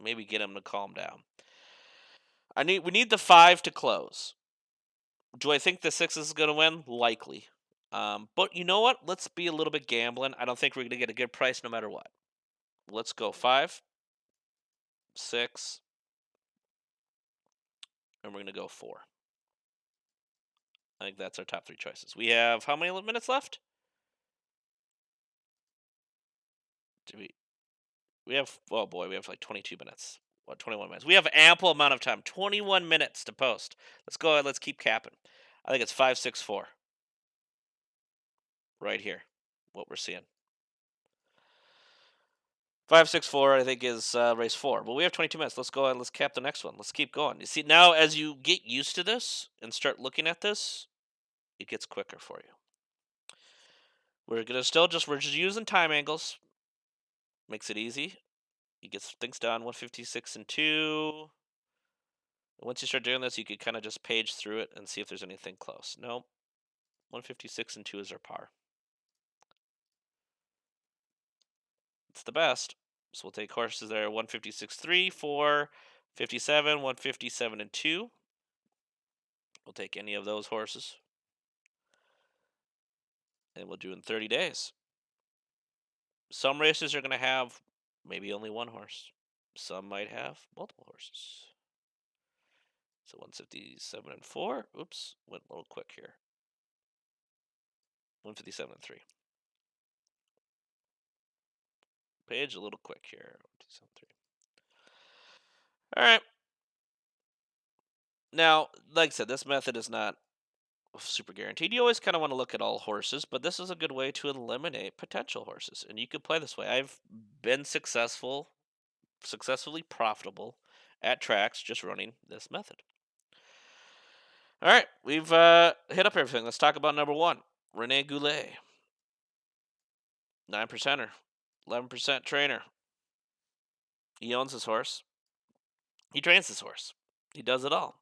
maybe get him to calm down? We need the five to close. Do I think the six is going to win? Likely. But you know what? Let's be a little bit gambling. I don't think we're going to get a good price no matter what. Let's go five, six, and we're going to go four. I think that's our top three choices. We have how many minutes left? Do we have, oh boy, we have like 22 minutes. What, 21 minutes? We have ample amount of time. 21 minutes to post. Let's go ahead. Let's keep capping. I think it's 5 6 4 right here. What we're seeing. 5 6 4 I think is race four. But we have 22 minutes. Let's go ahead. Let's cap the next one. Let's keep going. You see, now as you get used to this and start looking at this, it gets quicker for you. We're just using time angles. Makes it easy. He gets things done. 156 and 2. Once you start doing this, you could kind of just page through it and see if there's anything close. Nope. 156 and 2 is our par. It's the best. So we'll take horses there 156 3, 4, 57, 157 and 2. We'll take any of those horses. And we'll do in 30 days. Some races are going to have maybe only one horse. Some might have multiple horses. So 157 and 4. Oops, went a little quick here. 157 and 3. Page a little quick here. 157 3. All right. Now, like I said, this method is not super guaranteed. You always kind of want to look at all horses, but this is a good way to eliminate potential horses. And you could play this way. I've been successfully profitable at tracks just running this method. All right, we've hit up everything. Let's talk about number one, Rene Goulet. 9%er, 11% trainer. He owns his horse. He trains his horse. He does it all.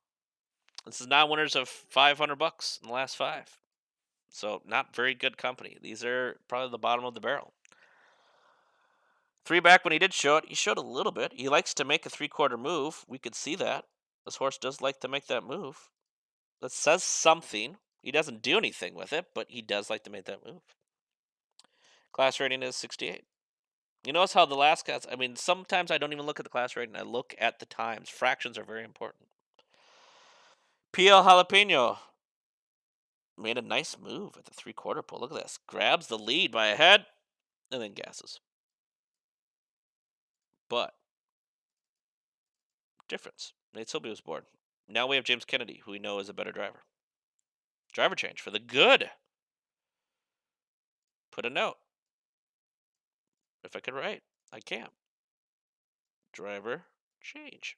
This is not winners of $500 in the last five. So not very good company. These are probably the bottom of the barrel. Three back when he did show it, he showed a little bit. He likes to make a 3/4 move. We could see that. This horse does like to make that move. That says something. He doesn't do anything with it, but he does like to make that move. Class rating is 68. You notice how the last guys, I mean, sometimes I don't even look at the class rating. I look at the times. Fractions are very important. PL Jalapeno made a nice move at the 3/4 pull. Look at this. Grabs the lead by a head and then gasses. But difference. Nate Silby was born. Now we have James Kennedy, who we know is a better driver. Driver change for the good. Put a note. If I could write, I can't. Driver change.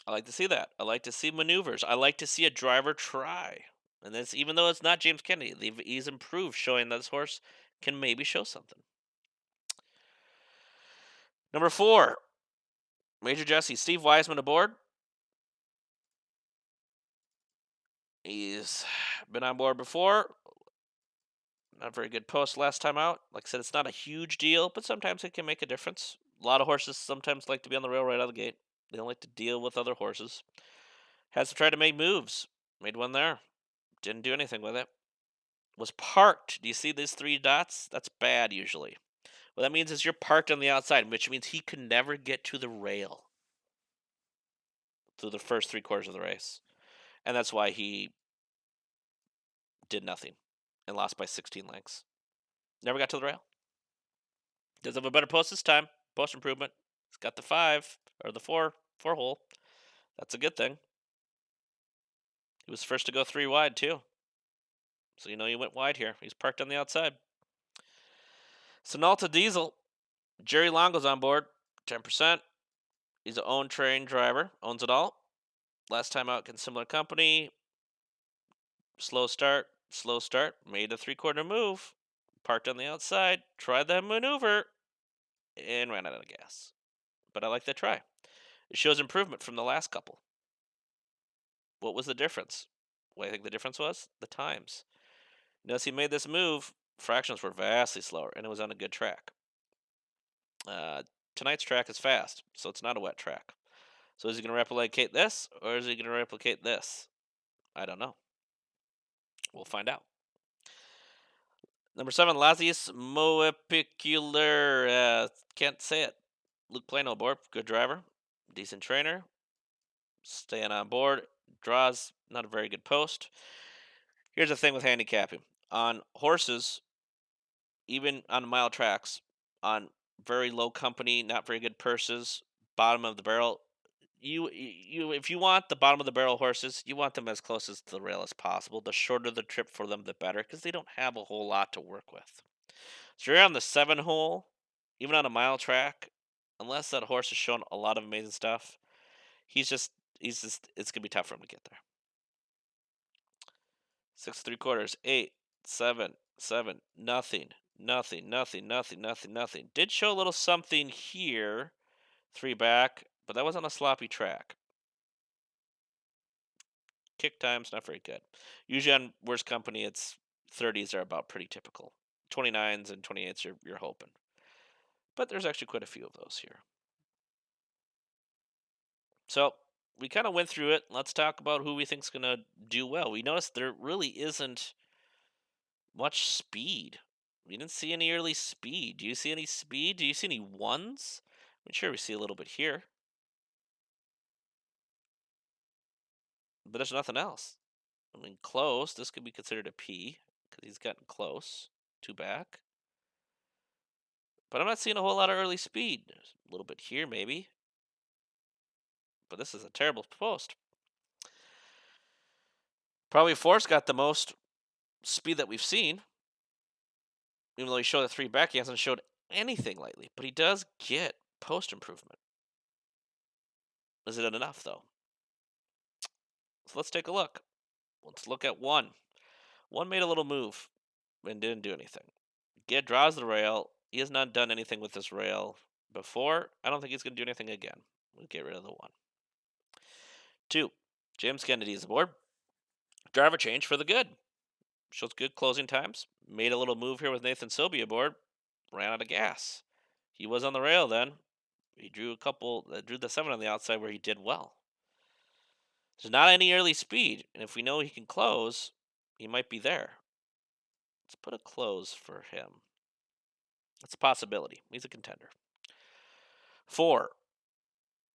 I like to see that. I like to see maneuvers. I like to see a driver try. And this, even though it's not James Kennedy, he's improved, showing that this horse can maybe show something. Number four, Major Jesse, Steve Wiseman aboard. He's been on board before. Not very good post last time out. Like I said, it's not a huge deal, but sometimes it can make a difference. A lot of horses sometimes like to be on the rail right out of the gate. They don't like to deal with other horses. Has to try to make moves. Made one there. Didn't do anything with it. Was parked. Do you see these three dots? That's bad usually. What that means is you're parked on the outside, which means he could never get to the rail through the first 3 quarters of the race. And that's why he did nothing and lost by 16 lengths. Never got to the rail. Does have a better post this time. Post improvement. He's got the 5 or the 4 hole. That's a good thing. He was first to go 3 wide too. So he went wide here. He's parked on the outside. Sonalta Diesel. Jerry Longo's on board. 10%. He's an own train driver. Owns it all. Last time out in similar company. Slow start. Slow start. Made a 3/4 move. Parked on the outside. Tried that maneuver. And ran out of gas. But I like that try. It shows improvement from the last couple. What was the difference? What I think the difference was? The times. Notice he made this move, fractions were vastly slower, and it was on a good track. Uh, Tonight's track is fast, so it's not a wet track. So is he going to replicate this, or is he going to replicate this? I don't know. We'll find out. Number 7, Lazius Moepicular. Can't say it. Luke Plano aboard. Good driver. Decent trainer. Staying on board. Draws not a very good post. Here's the thing with handicapping. On horses, even on mile tracks, on very low company, not very good purses, bottom of the barrel. You if you want the bottom of the barrel horses, you want them as close as to the rail as possible. The shorter the trip for them, the better, because they don't have a whole lot to work with. So you're on the 7 hole, even on a mile track, unless that horse has shown a lot of amazing stuff. He's just it's gonna be tough for him to get there. 6 3/4, 8, 7, 7, nothing, nothing, nothing, nothing, nothing, nothing. Did show a little something here, 3 back, but that was on a sloppy track. Kick time's not very good. Usually on worse company, it's 30s are about pretty typical. 29s and 28s you're hoping. But there's actually quite a few of those here. So we kind of went through it. Let's talk about who we think's gonna do well. We noticed there really isn't much speed. We didn't see any early speed. Do you see any speed? Do you see any ones? I'm sure we see a little bit here, but there's nothing else. I mean, close. This could be considered a P because he's gotten close. 2 back. But I'm not seeing a whole lot of early speed. There's a little bit here, maybe. But this is a terrible post. Probably Force got the most speed that we've seen. Even though he showed a 3 back, he hasn't showed anything lately. But he does get post improvement. Is it enough, though? So let's take a look. Let's look at 1. 1 made a little move and didn't do anything. Get draws the rail. He has not done anything with this rail before. I don't think he's going to do anything again. We'll get rid of the 1. 2. James Kennedy is aboard. Driver change for the good. Shows good closing times. Made a little move here with Nathan Silby aboard. Ran out of gas. He was on the rail then. He drew drew the 7 on the outside where he did well. There's not any early speed, and if we know he can close, he might be there. Let's put a close for him. That's a possibility. He's a contender. 4.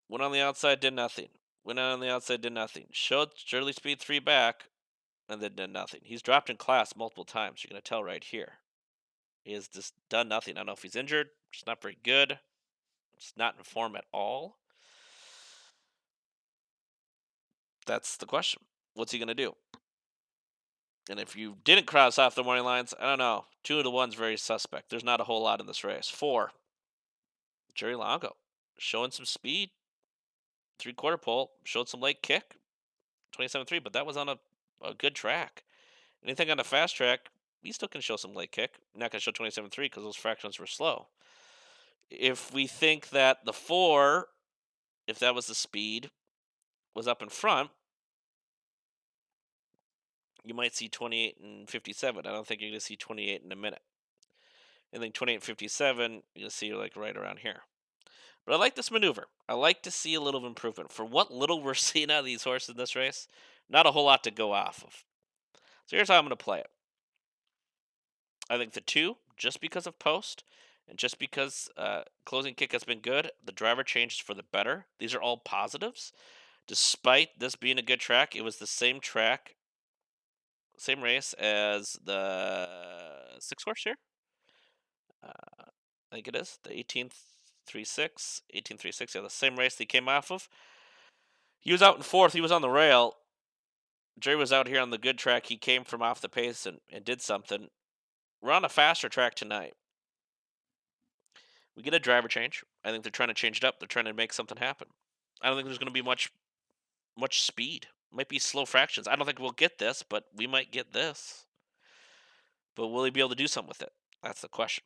Went on the outside, did nothing. Went on the outside, did nothing. Showed early speed 3 back, and then did nothing. He's dropped in class multiple times. You're going to tell right here. He has just done nothing. I don't know if he's injured. It's not very good. It's not in form at all. That's the question. What's he going to do? And if you didn't cross off the morning lines, I don't know. 2 of the 1's very suspect. There's not a whole lot in this race. 4. Jerry Longo. Showing some speed. 3/4 pole. Showed some late kick. 27.3, but that was on a good track. Anything on a fast track, he still can show some late kick. Not going to show 27.3 because those fractions were slow. If we think that the 4, if that was the speed, was up in front, you might see 28 and 57. I don't think you're going to see 28 in a minute. I think 28 and 57, you'll see like right around here. But I like this maneuver. I like to see a little improvement. For what little we're seeing out of these horses in this race, not a whole lot to go off of. So here's how I'm going to play it. I think the 2, just because of post, And just because closing kick has been good, the driver changes for the better. These are all positives. Despite this being a good track, it was the same track, same race as the 6 horse here. I think it is the 18th 1836. Yeah, the same race they came off of. He was out in fourth. He was on the rail. Jerry was out here on the good track. He came from off the pace and did something. We're on a faster track tonight. We get a driver change. I think they're trying to change it up. They're trying to make something happen. I don't think there's going to be much speed. Might be slow fractions. I don't think we'll get this, but we might get this. But will he be able to do something with it? That's the question.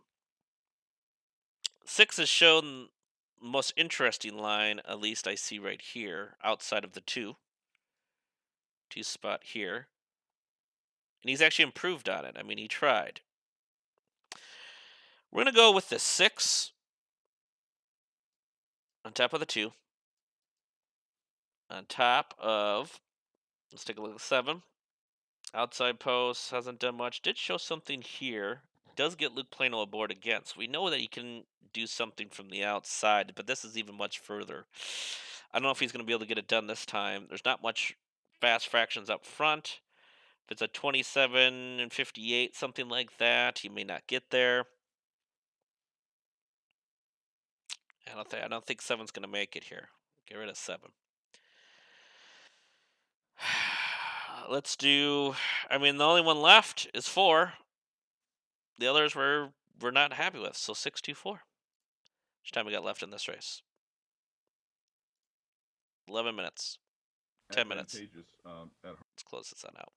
6 has shown the most interesting line, at least I see right here, outside of the two spot here. And he's actually improved on it. I mean, he tried. We're going to go with the 6 on top of the 2. On top of, let's take a look at the 7. Outside post, hasn't done much. Did show something here. Does get Luke Plano aboard again. So we know that he can do something from the outside, but this is even much further. I don't know if he's going to be able to get it done this time. There's not much fast fractions up front. If it's a 27 and 58, something like that, he may not get there. I don't think 7's going to make it here. Get rid of 7. Let's do. I mean, the only one left is 4. The others we're not happy with. So 624. How much time we got left in this race? 11 minutes. 10 minutes. Let's close this on out.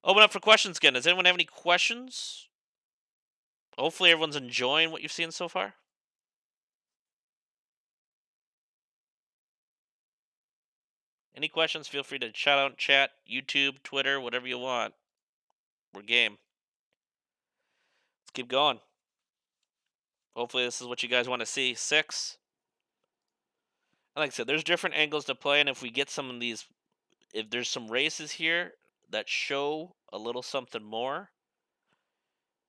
Open up for questions again. Does anyone have any questions? Hopefully everyone's enjoying what you've seen so far. Any questions, feel free to shout out, chat, YouTube, Twitter, whatever you want. We're game. Let's keep going. Hopefully this is what you guys want to see. 6. Like I said, there's different angles to play, and if we get some of these, if there's some races here that show a little something more,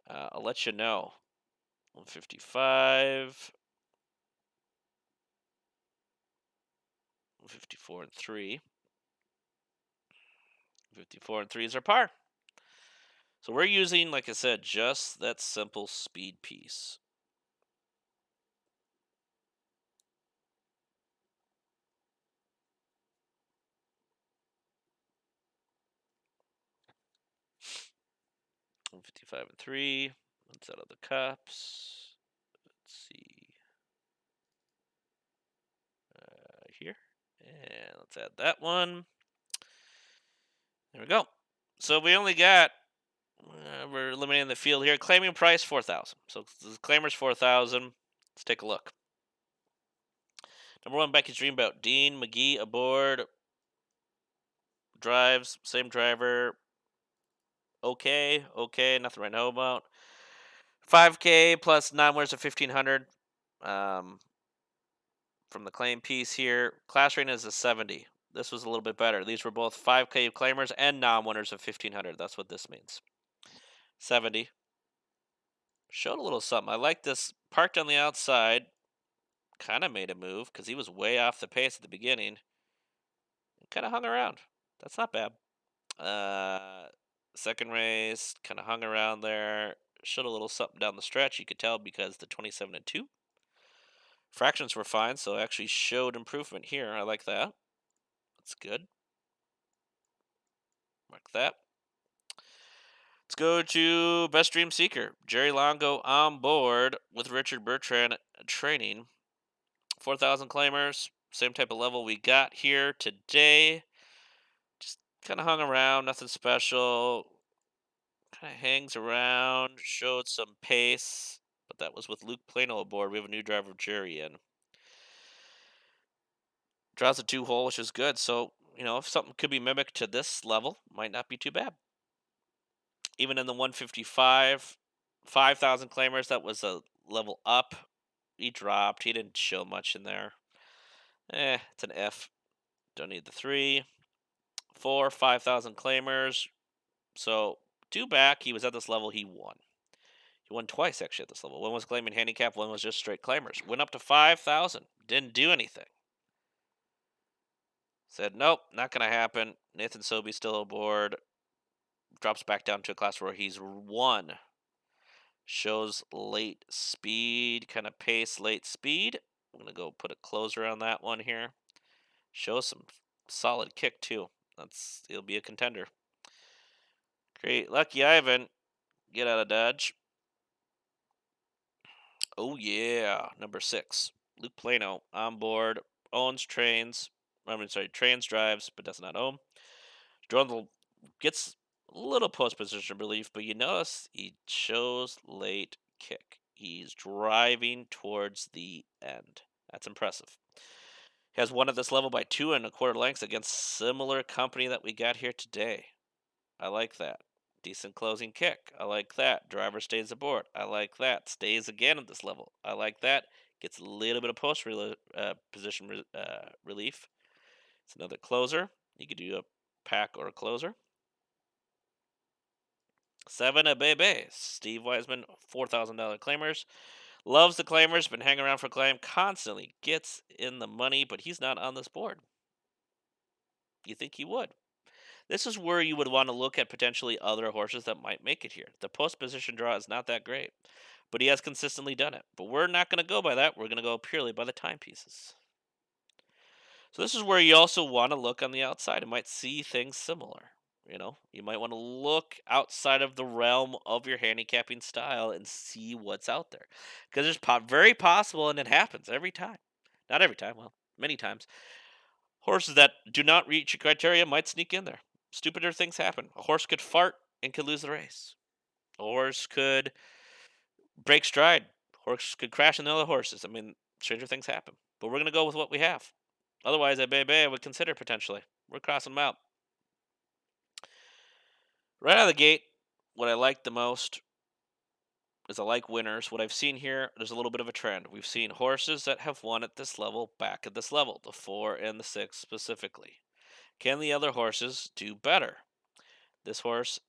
I'll let you know. 155, 154 and 3. 54 and 3 is our par. So we're using, like I said, just that simple speed piece. $155 and 3. Let's out of the cups. Let's see. Here. And let's add that one. There we go. So we only got, we're eliminating the field here. Claiming price 4,000. So the claimer's 4,000. Let's take a look. Number 1, Becky's Dreamboat. Dean McGee aboard. Drives, same driver. Okay, nothing right now about. 5K plus non-winners of 1,500. From the claim piece here, class rating is a 70. This was a little bit better. These were both 5K claimers and non-winners of 1,500. That's what this means. 70. Showed a little something. I like this. Parked on the outside. Kind of made a move because he was way off the pace at the beginning. Kind of hung around. That's not bad. Second race, kind of hung around there. Showed a little something down the stretch. You could tell because the 27 and 2. Fractions were fine, so actually showed improvement here. I like that. That's good. Mark that. Let's go to Best Dream Seeker. Jerry Longo on board with Richard Bertrand training. 4,000 claimers. Same type of level we got here today. Just kind of hung around. Nothing special. Kind of hangs around. Showed some pace. But that was with Luke Plano aboard. We have a new driver, Jerry, in. Draws a 2-hole, which is good. So, if something could be mimicked to this level, might not be too bad. Even in the 155, 5,000 claimers, that was a level up. He dropped. He didn't show much in there. It's an F. Don't need the 3. 4, 5,000 claimers. So, 2 back, he was at this level, he won. He won twice actually at this level. One was claiming handicap, one was just straight claimers. Went up to 5,000. Didn't do anything. Said nope, not gonna happen. Nathan Sobey still aboard. Drops back down to a class where he's won. Shows late speed, kind of pace, late speed. I'm gonna go put a closer on that one here. Shows some solid kick too. He'll be a contender. Great, Lucky Ivan, get out of dodge. Oh yeah, number 6, Luke Plano on board. Owns trains. Trains, drives, but does not own. Drundle gets a little post position relief, but you notice he shows late kick. He's driving towards the end. That's impressive. He has won at this level by 2.25 lengths against similar company that we got here today. I like that. Decent closing kick. I like that. Driver stays aboard. I like that. Stays again at this level. I like that. Gets a little bit of post position relief. It's another closer. You could do a pack or a closer. 7 a baby. Steve Wiseman, $4,000 claimers. Loves the claimers. Been hanging around for claim. Constantly gets in the money, but he's not on this board. You think he would? This is where you would want to look at potentially other horses that might make it here. The post position draw is not that great, but he has consistently done it. But we're not going to go by that. We're going to go purely by the timepieces. So this is where you also want to look on the outside and might see things similar. You might want to look outside of the realm of your handicapping style and see what's out there, because there's very possible, and it happens every time. Not every time, well, many times. Horses that do not reach your criteria might sneak in there. Stupider things happen. A horse could fart and could lose the race. A horse could break stride. Horse could crash into other horses. I mean, stranger things happen. But we're going to go with what we have. Otherwise, I would consider potentially. We're crossing them out. Right out of the gate, what I like the most is I like winners. What I've seen here, there's a little bit of a trend. We've seen horses that have won at this level back at this level, the 4 and the 6 specifically. Can the other horses do better? This horse,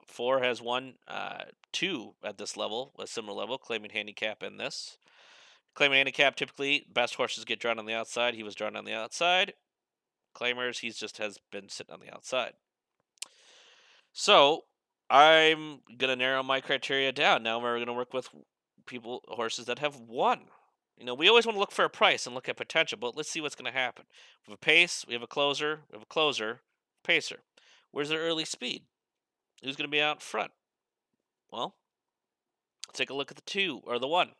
4, has won 2 at this level, a similar level, claiming handicap in this. Claiming handicap, typically, best horses get drawn on the outside. He was drawn on the outside. Claimers, he just has been sitting on the outside. So, I'm going to narrow my criteria down. Now we're going to work with horses that have won. We always want to look for a price and look at potential, but let's see what's going to happen. We have a pace, we have a closer, pacer. Where's their early speed? Who's going to be out front? Well, let's take a look at the 2 or the 1.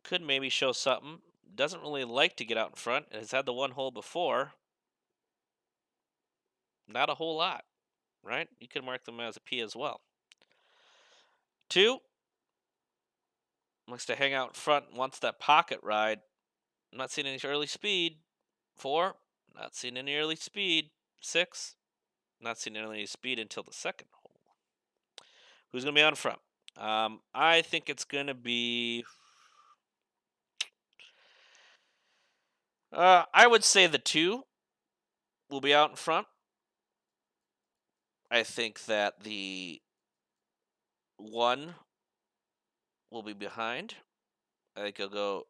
Could maybe show something. Doesn't really like to get out in front. Has had the 1 hole before. Not a whole lot, right? You could mark them as a P as well. 2 likes to hang out in front. Wants that pocket ride. I'm not seeing any early speed. 4, not seeing any early speed. 6, not seeing any speed until the second hole. Who's going to be out in front? I think it's going to be. I would say the 2 will be out in front. I think that the 1 will be behind. I think he'll go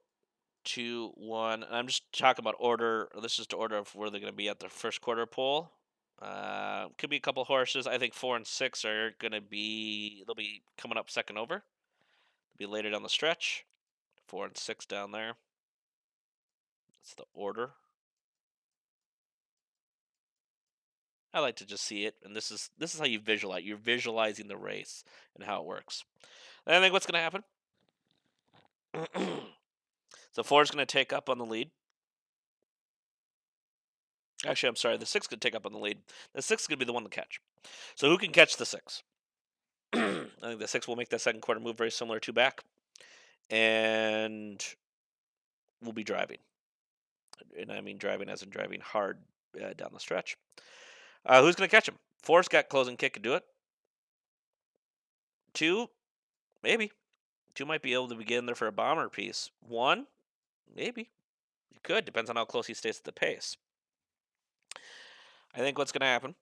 2, 1. And I'm just talking about order. This is just the order of where they're going to be at the first quarter pole. Could be a couple horses. I think 4 and 6 are going to be. They'll be coming up second over. They'll be later down the stretch. 4 and 6 down there. That's the order. I like to just see it, and this is how you visualize. You're visualizing the race and how it works. And I think what's going to happen. So 4 is going to take up on the lead. Actually, I'm sorry. The 6 could take up on the lead. The 6 is going to be the one to catch. So who can catch the 6? I think the 6 will make that second quarter move very similar to back, and will be driving. And I mean driving as in driving hard down the stretch. Who's going to catch him? 4's got closing kick to do it. 2, maybe. 2 might be able to begin there for a bomber piece. 1, maybe. You could. Depends on how close he stays to the pace. I think what's going to happen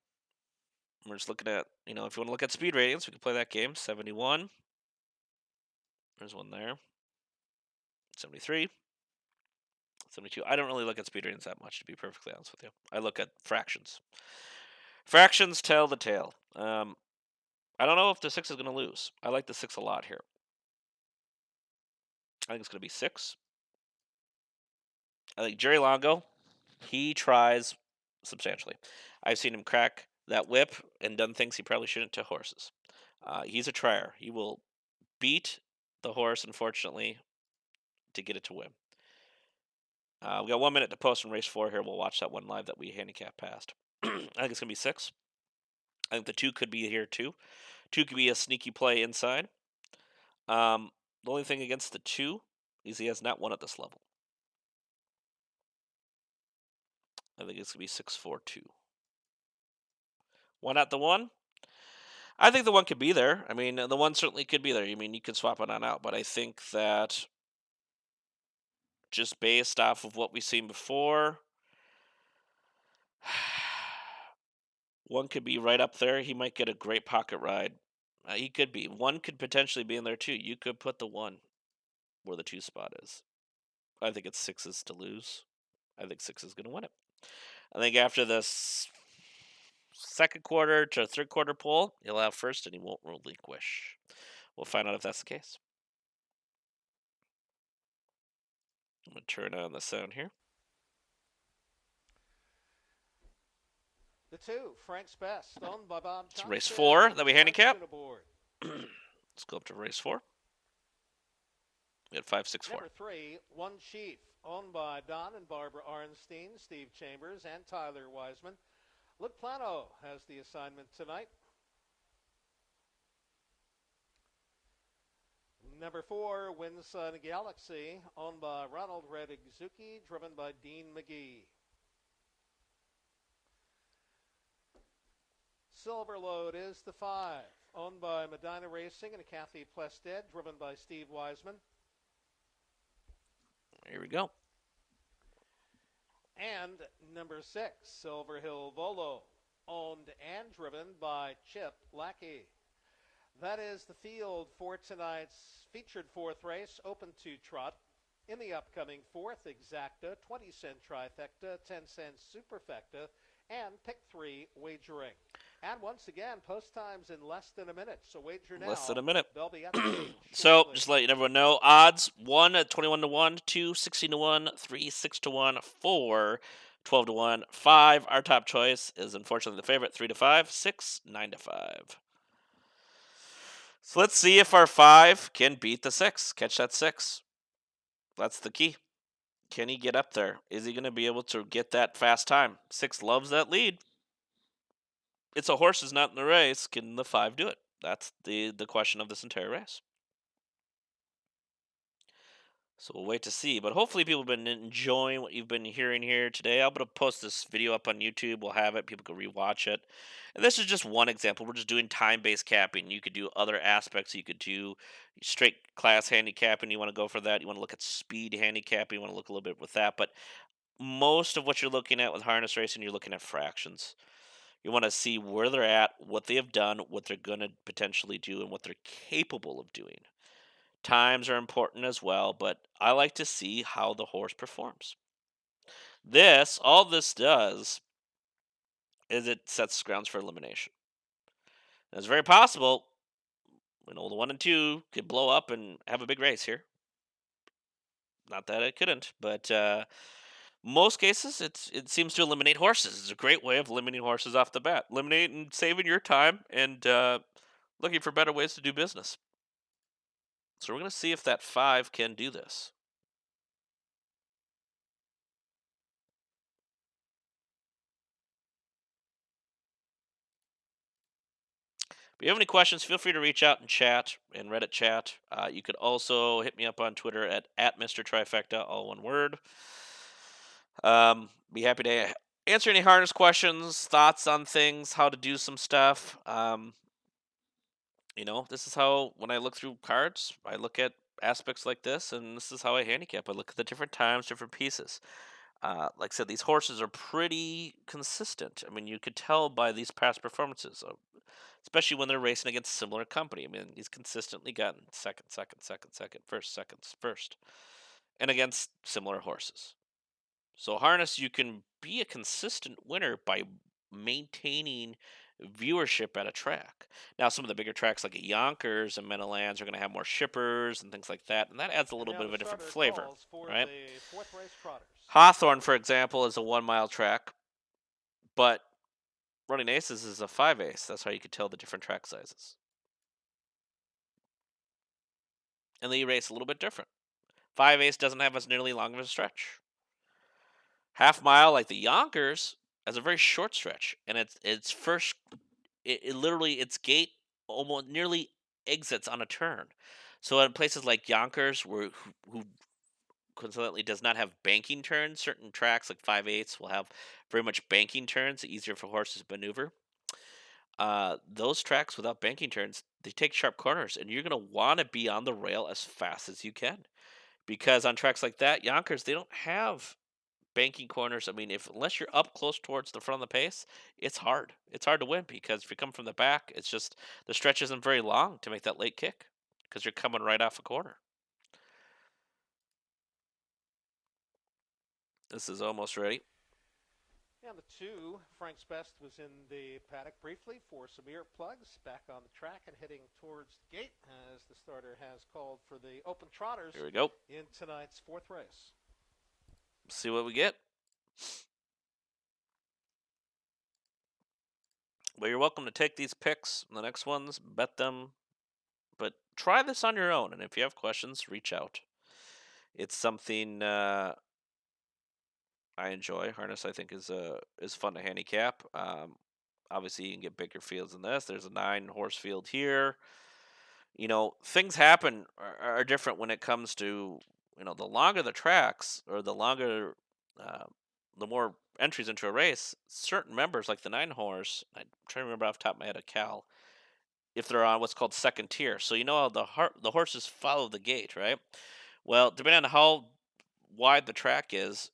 We're just looking at, if you want to look at speed ratings, we can play that game. 71. There's one there. 73. 72. I don't really look at speed ratings that much, to be perfectly honest with you. I look at fractions. Fractions tell the tale. I don't know if the 6 is going to lose. I like the 6 a lot here. I think it's going to be 6. I think Jerry Longo, he tries substantially. I've seen him crack that whip and done things he probably shouldn't to horses. He's a trier. He will beat the horse, unfortunately, to get it to win. We got 1 minute to post in race 4 here. We'll watch that one live that we handicap past. I think it's going to be 6. I think the 2 could be here too. 2 could be a sneaky play inside. The only thing against the 2 is he has not won at this level. I think it's going to be 6-4-2. Why not the 1? I think the 1 could be there. I mean, the 1 certainly could be there. I mean, you could swap it on out, but I think that just based off of what we've seen before, 1 could be right up there. He might get a great pocket ride. He could be. 1 could potentially be in there too. You could put the 1 where the 2 spot is. I think it's 6's to lose. I think 6 is going to win it. I think after this second quarter to third quarter pull, he'll have first and he won't relinquish. We'll find out if that's the case. I'm going to turn on the sound here. The 2, Frank's Best, owned by Bob It's Johnson. race 4 that we handicap. Aboard. Let's go up to race 4. We had 5-6-4. Number 3, One Chief, owned by Don and Barbara Arnstein, Steve Chambers, and Tyler Wiseman. Luke Plano has the assignment tonight. Number 4, Winsun Galaxy, owned by Ronald Reddick-Zuki, driven by Dean McGee. Silverload is the 5, owned by Medina Racing and Kathy Plested, driven by Steve Wiseman. Here we go. And number 6, Silver Hill Volo, owned and driven by Chip Lackey. That is the field for tonight's featured 4th race, open to trot. In the upcoming 4th, exacta, 20-cent trifecta, 10-cent superfecta, and pick 3 wagering. And once again, post times in less than a minute. So wager now. Less than a minute. They'll be at the stage So, shortly. just letting everyone know, odds 1 at 21-1, 2 16-1, 3 6-1, 4 12-1, 5. Our top choice is unfortunately the favorite, 3-5, 6 9-5. So let's see if our 5 can beat the 6. Catch that 6. That's the key. Can he get up there? Is he going to be able to get that fast time? 6 loves that lead. It's a horse is not in the race. Can the 5 do it? That's the question of this entire race. So we'll wait to see. But hopefully people have been enjoying what you've been hearing here today. I'm going to post this video up on YouTube. We'll have it. People can rewatch it. And this is just one example. We're just doing time-based capping. You could do other aspects. You could do straight class handicapping. You want to go for that. You want to look at speed handicapping. You want to look a little bit with that. But most of what you're looking at with harness racing, you're looking at fractions. You want to see where they're at, what they have done, what they're going to potentially do, and what they're capable of doing. Times are important as well, but I like to see how the horse performs. All this does is it sets grounds for elimination. And it's very possible, the 1 and 2 could blow up and have a big race here. Not that it couldn't, but most cases it seems to eliminate horses. It's a great way of eliminating horses off the bat, eliminating, saving your time, and looking for better ways to do business. So we're going to see if that 5 can do this. If you have any questions, feel free to reach out and chat in Reddit chat. You could also hit me up on Twitter at Mr. Trifecta, all one word. Be happy to answer any harness questions, thoughts on things, how to do some stuff. This is how, when I look through cards, I look at aspects like this, and this is how I handicap. I look at the different times, different pieces. Like I said, these horses are pretty consistent. I mean, you could tell by these past performances, especially when they're racing against similar company. I mean, he's consistently gotten second, second, second, second, first, seconds, first, and against similar horses. So harness, you can be a consistent winner by maintaining viewership at a track. Now, some of the bigger tracks like at Yonkers and Meadowlands are going to have more shippers and things like that, and that adds a And little now bit the of a different starter flavor, calls for right? the fourth race trotters. Hawthorne, for example, is a 1 mile track, but Running Aces is a 5 ace. That's how you could tell the different track sizes. And they race a little bit different. 5 ace doesn't have as nearly long of a stretch. Half mile, like the Yonkers, has a very short stretch, and it's first. It literally its gate almost nearly exits on a turn. So in places like Yonkers, who coincidentally does not have banking turns, certain tracks like 5/8 will have very much banking turns, easier for horses to maneuver. Those tracks without banking turns, they take sharp corners, and you're gonna want to be on the rail as fast as you can, because on tracks like that, Yonkers, they don't have banking corners. I mean, if unless you're up close towards the front of the pace, it's hard. It's hard to win because if you come from the back, it's just the stretch isn't very long to make that late kick because you're coming right off a corner. This is almost ready. And the two, Frank's Best was in the paddock briefly for some ear plugs, back on the track and heading towards the gate as the starter has called for the open trotters Here we go. in tonight's fourth race. See what we get. Well, you're welcome to take these picks. The next ones, bet them, but try this on your own. And if you have questions, reach out. It's something I enjoy. Harness, I think, is fun to handicap. Obviously, you can get bigger fields than this. There's a 9 horse field here. Things happen are different when it comes to the longer the tracks or uh, the more entries into a race. Certain members, like the 9 horse, I'm trying to remember off the top of my head, a Cal, if they're on what's called second tier. So how the horses follow the gate, right? Well, depending on how wide the track is,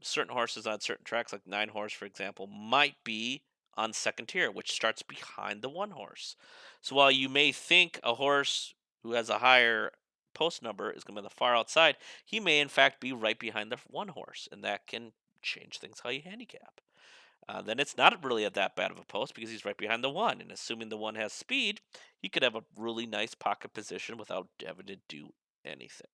certain horses on certain tracks, like 9 horse, for example, might be on second tier, which starts behind the 1 horse. So while you may think a horse who has a higher post number is going to be on the far outside, he may in fact be right behind the 1 horse, and that can change things how you handicap. Then it's not really at that bad of a post because he's right behind the 1, and assuming the 1 has speed, he could have a really nice pocket position without having to do anything.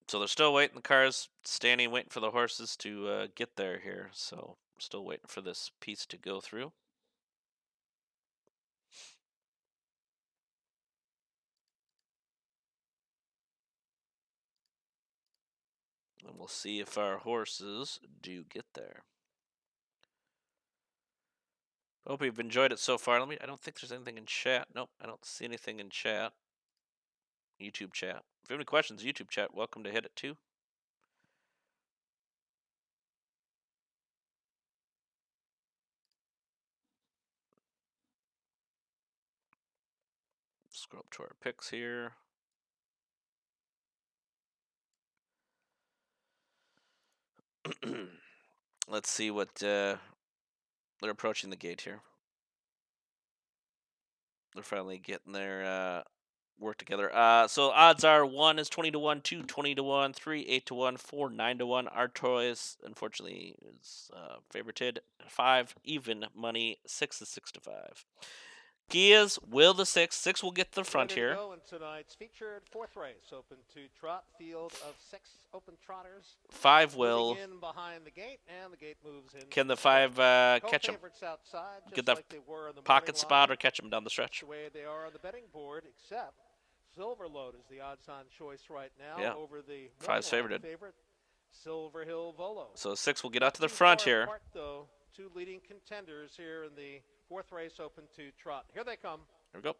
So they're still waiting. The car's standing, waiting for the horses to get there here. So still waiting for this piece to go through. And we'll see if our horses do get there. Hope you've enjoyed it so far. I don't think there's anything in chat. Nope, I don't see anything in chat. YouTube chat. If you have any questions, YouTube chat, welcome to hit it too. Scroll up to our picks here. Let's see what they're approaching the gate here. They're finally getting their work together. So odds are 1 is 20 to 1, 2 20 to 1, 3 8 to 1, 4 9 to 1. Our choice, unfortunately, is favorited. 5 even money. 6 is 6 to 5. Gias will the 6. 6 will get to the front Ready to here. go in tonight's featured fourth race, open to trot, field of 6 open trotters. 5 will. Moving in behind the gate, and the gate moves in. Can the 5 catch him? Co-favorites outside, just Get that like they were in the pocket morning spot line. or catch him down the stretch? The way they are on the betting board, except Silverload is the odds-on choice right now over the Five's morning line favorited. favorite, Silver Hill Volo. So 6 will get out to the front here. Apart, though, 2 leading contenders here in the fourth race open to trot. Here they come. Here we go.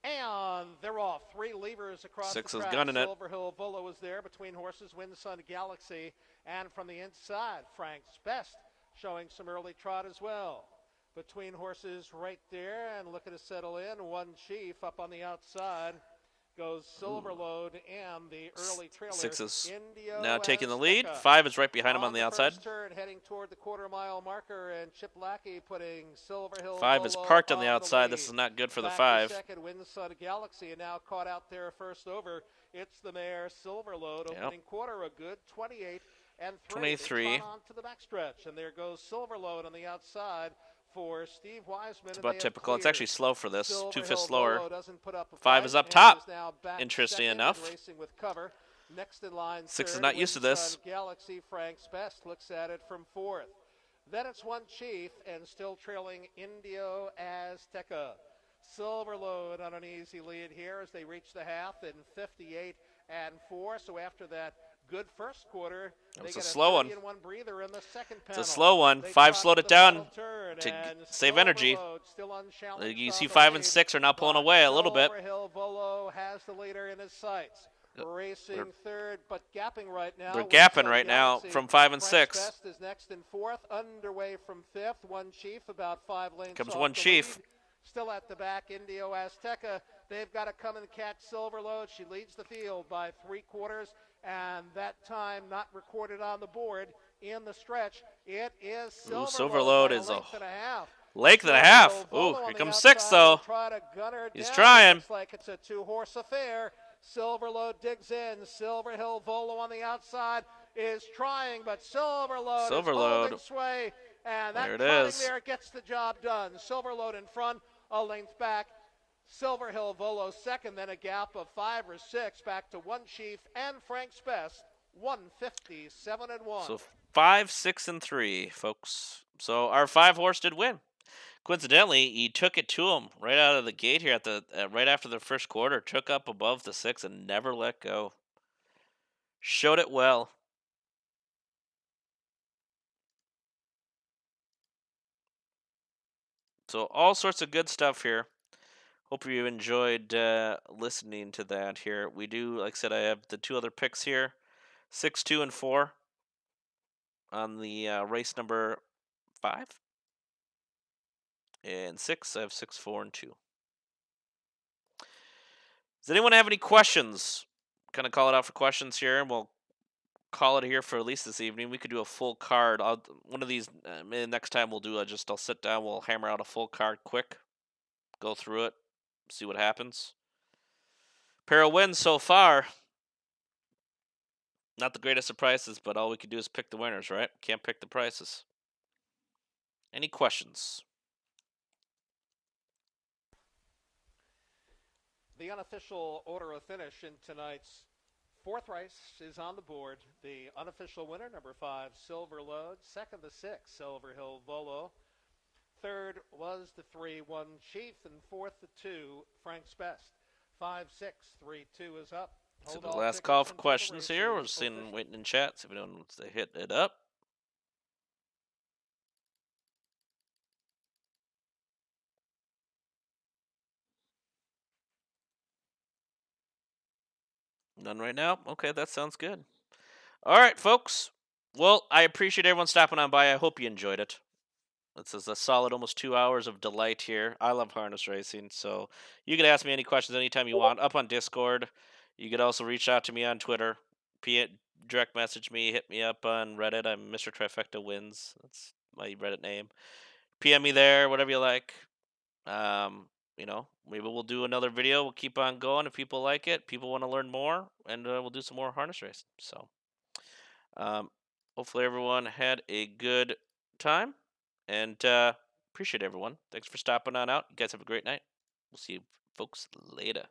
And they're off. 3 levers across 6 the is track. gunning it. Silver Hill Volo is there between horses, Winsun Galaxy, and from the inside, Frank's Best, showing some early trot as well. Between horses right there, and looking to settle in, One Chief up on the outside. goes Ooh. Silverload and the early trailer 6 is now Indio taking the lead. Azteca. 5 is right behind him on On the the outside. first turn, heading toward the quarter-mile marker, and Chip Lackey putting Silver Hill 5 is Volo parked on the on the outside. This lead. is not good for the Back to 5. second, Windsud Galaxy, and now caught out there first over. It's the mare Silverload, Yep. opening quarter a good 28 and 3. They 23. trot on to the backstretch, and there goes Silverload on the outside for Steve Wiseman. It's And they about have typical. It's actually cleared. slow for this. Silver 2/5 Hill slower. Volo doesn't put up a 5 fight is up and top. is now back Interesting second enough. and racing with cover. Next in line, 6 is third, not used to this. Windsud Galaxy. Frank's Best looks at it from fourth. Then it's One Chief and still trailing Indio Azteca. Silverload on an easy lead here as they reach the half in 58 and 4. So after that good first quarter, they It's get a a slow 30 one. and 1 breather in the second It's panel. a slow one. They 5 trot slowed to it the down final turn, to and save energy. Silverload still unchallenged You on see the 5 and lead, 6 are now pulling but away a little bit. Silver Hill Volo has the leader in his sights. Racing third, but gapping right now. They're gapping Windsud right now Galaxy. from 5 and Frank's 6. Best is next in fourth, underway from fifth. One Chief about 5 lanes Comes off One the Chief. lead. Still at the back, Indio Azteca. They've got to come and catch Silverload. She leads the field by 3/4, and that time not recorded on the board in the stretch. It is Silverload Silverload by a is a length and a half. length and a Silver half. Hill Ooh, Volo here on the comes 6 outside though. will try to gun her He's down. trying. It looks like it's a two-horse affair. Silverload digs in. Silver Hill Volo on the outside is trying, but Silverload is holding Silverload. sway, and that There it trotting is. there gets the job done. Silverload in front, a length back. Silver Hill Volo second, then a gap of 5 or 6 back to One Chief and Frank's Best, 157 and 1. So 5, 6, and 3, folks. So our 5 horse did win. Coincidentally, he took it to him right out of the gate here at the right after the first quarter. Took up above the 6 and never let go. Showed it well. So all sorts of good stuff here. Hope you enjoyed listening to that here. We do, like I said, I have the 2 other picks here, 6, 2, and 4 on the race number 5. And 6, I have 6, 4, and 2. Does anyone have any questions? Kind of call it out for questions here, and we'll call it here for at least this evening. We could do a full card. One of these maybe next time we'll do. I'll sit down. We'll hammer out a full card quick, go through it, see what happens. Pair of wins so far. Not the greatest of prices, but all we can do is pick the winners, right? Can't pick the prices. Any questions? The unofficial order of finish in tonight's fourth race is on the board. The unofficial winner, number 5, Silverload. Second, the 6, Silver Hill Volo. Third was the 3, One Chief. And fourth, the 2, Frank's Best. 5, 6, 3, 2 is up. So Hold the all last tickets call for until the questions race here. We're is seeing, official. waiting in chat. See if anyone wants to hit it up. None right now? Okay, that sounds good. All right, folks. Well, I appreciate everyone stopping on by. I hope you enjoyed it. This is a solid almost 2 hours of delight here. I love harness racing, so you can ask me any questions anytime you want up on Discord. You could also reach out to me on Twitter. Direct message me, hit me up on Reddit. I'm Mr. Trifecta Wins. That's my Reddit name. PM me there, whatever you like. Maybe we'll do another video. We'll keep on going if people like it. People want to learn more, and we'll do some more harness racing. So, um, hopefully everyone had a good time, and appreciate everyone. Thanks for stopping on out. You guys have a great night. We'll see you folks later.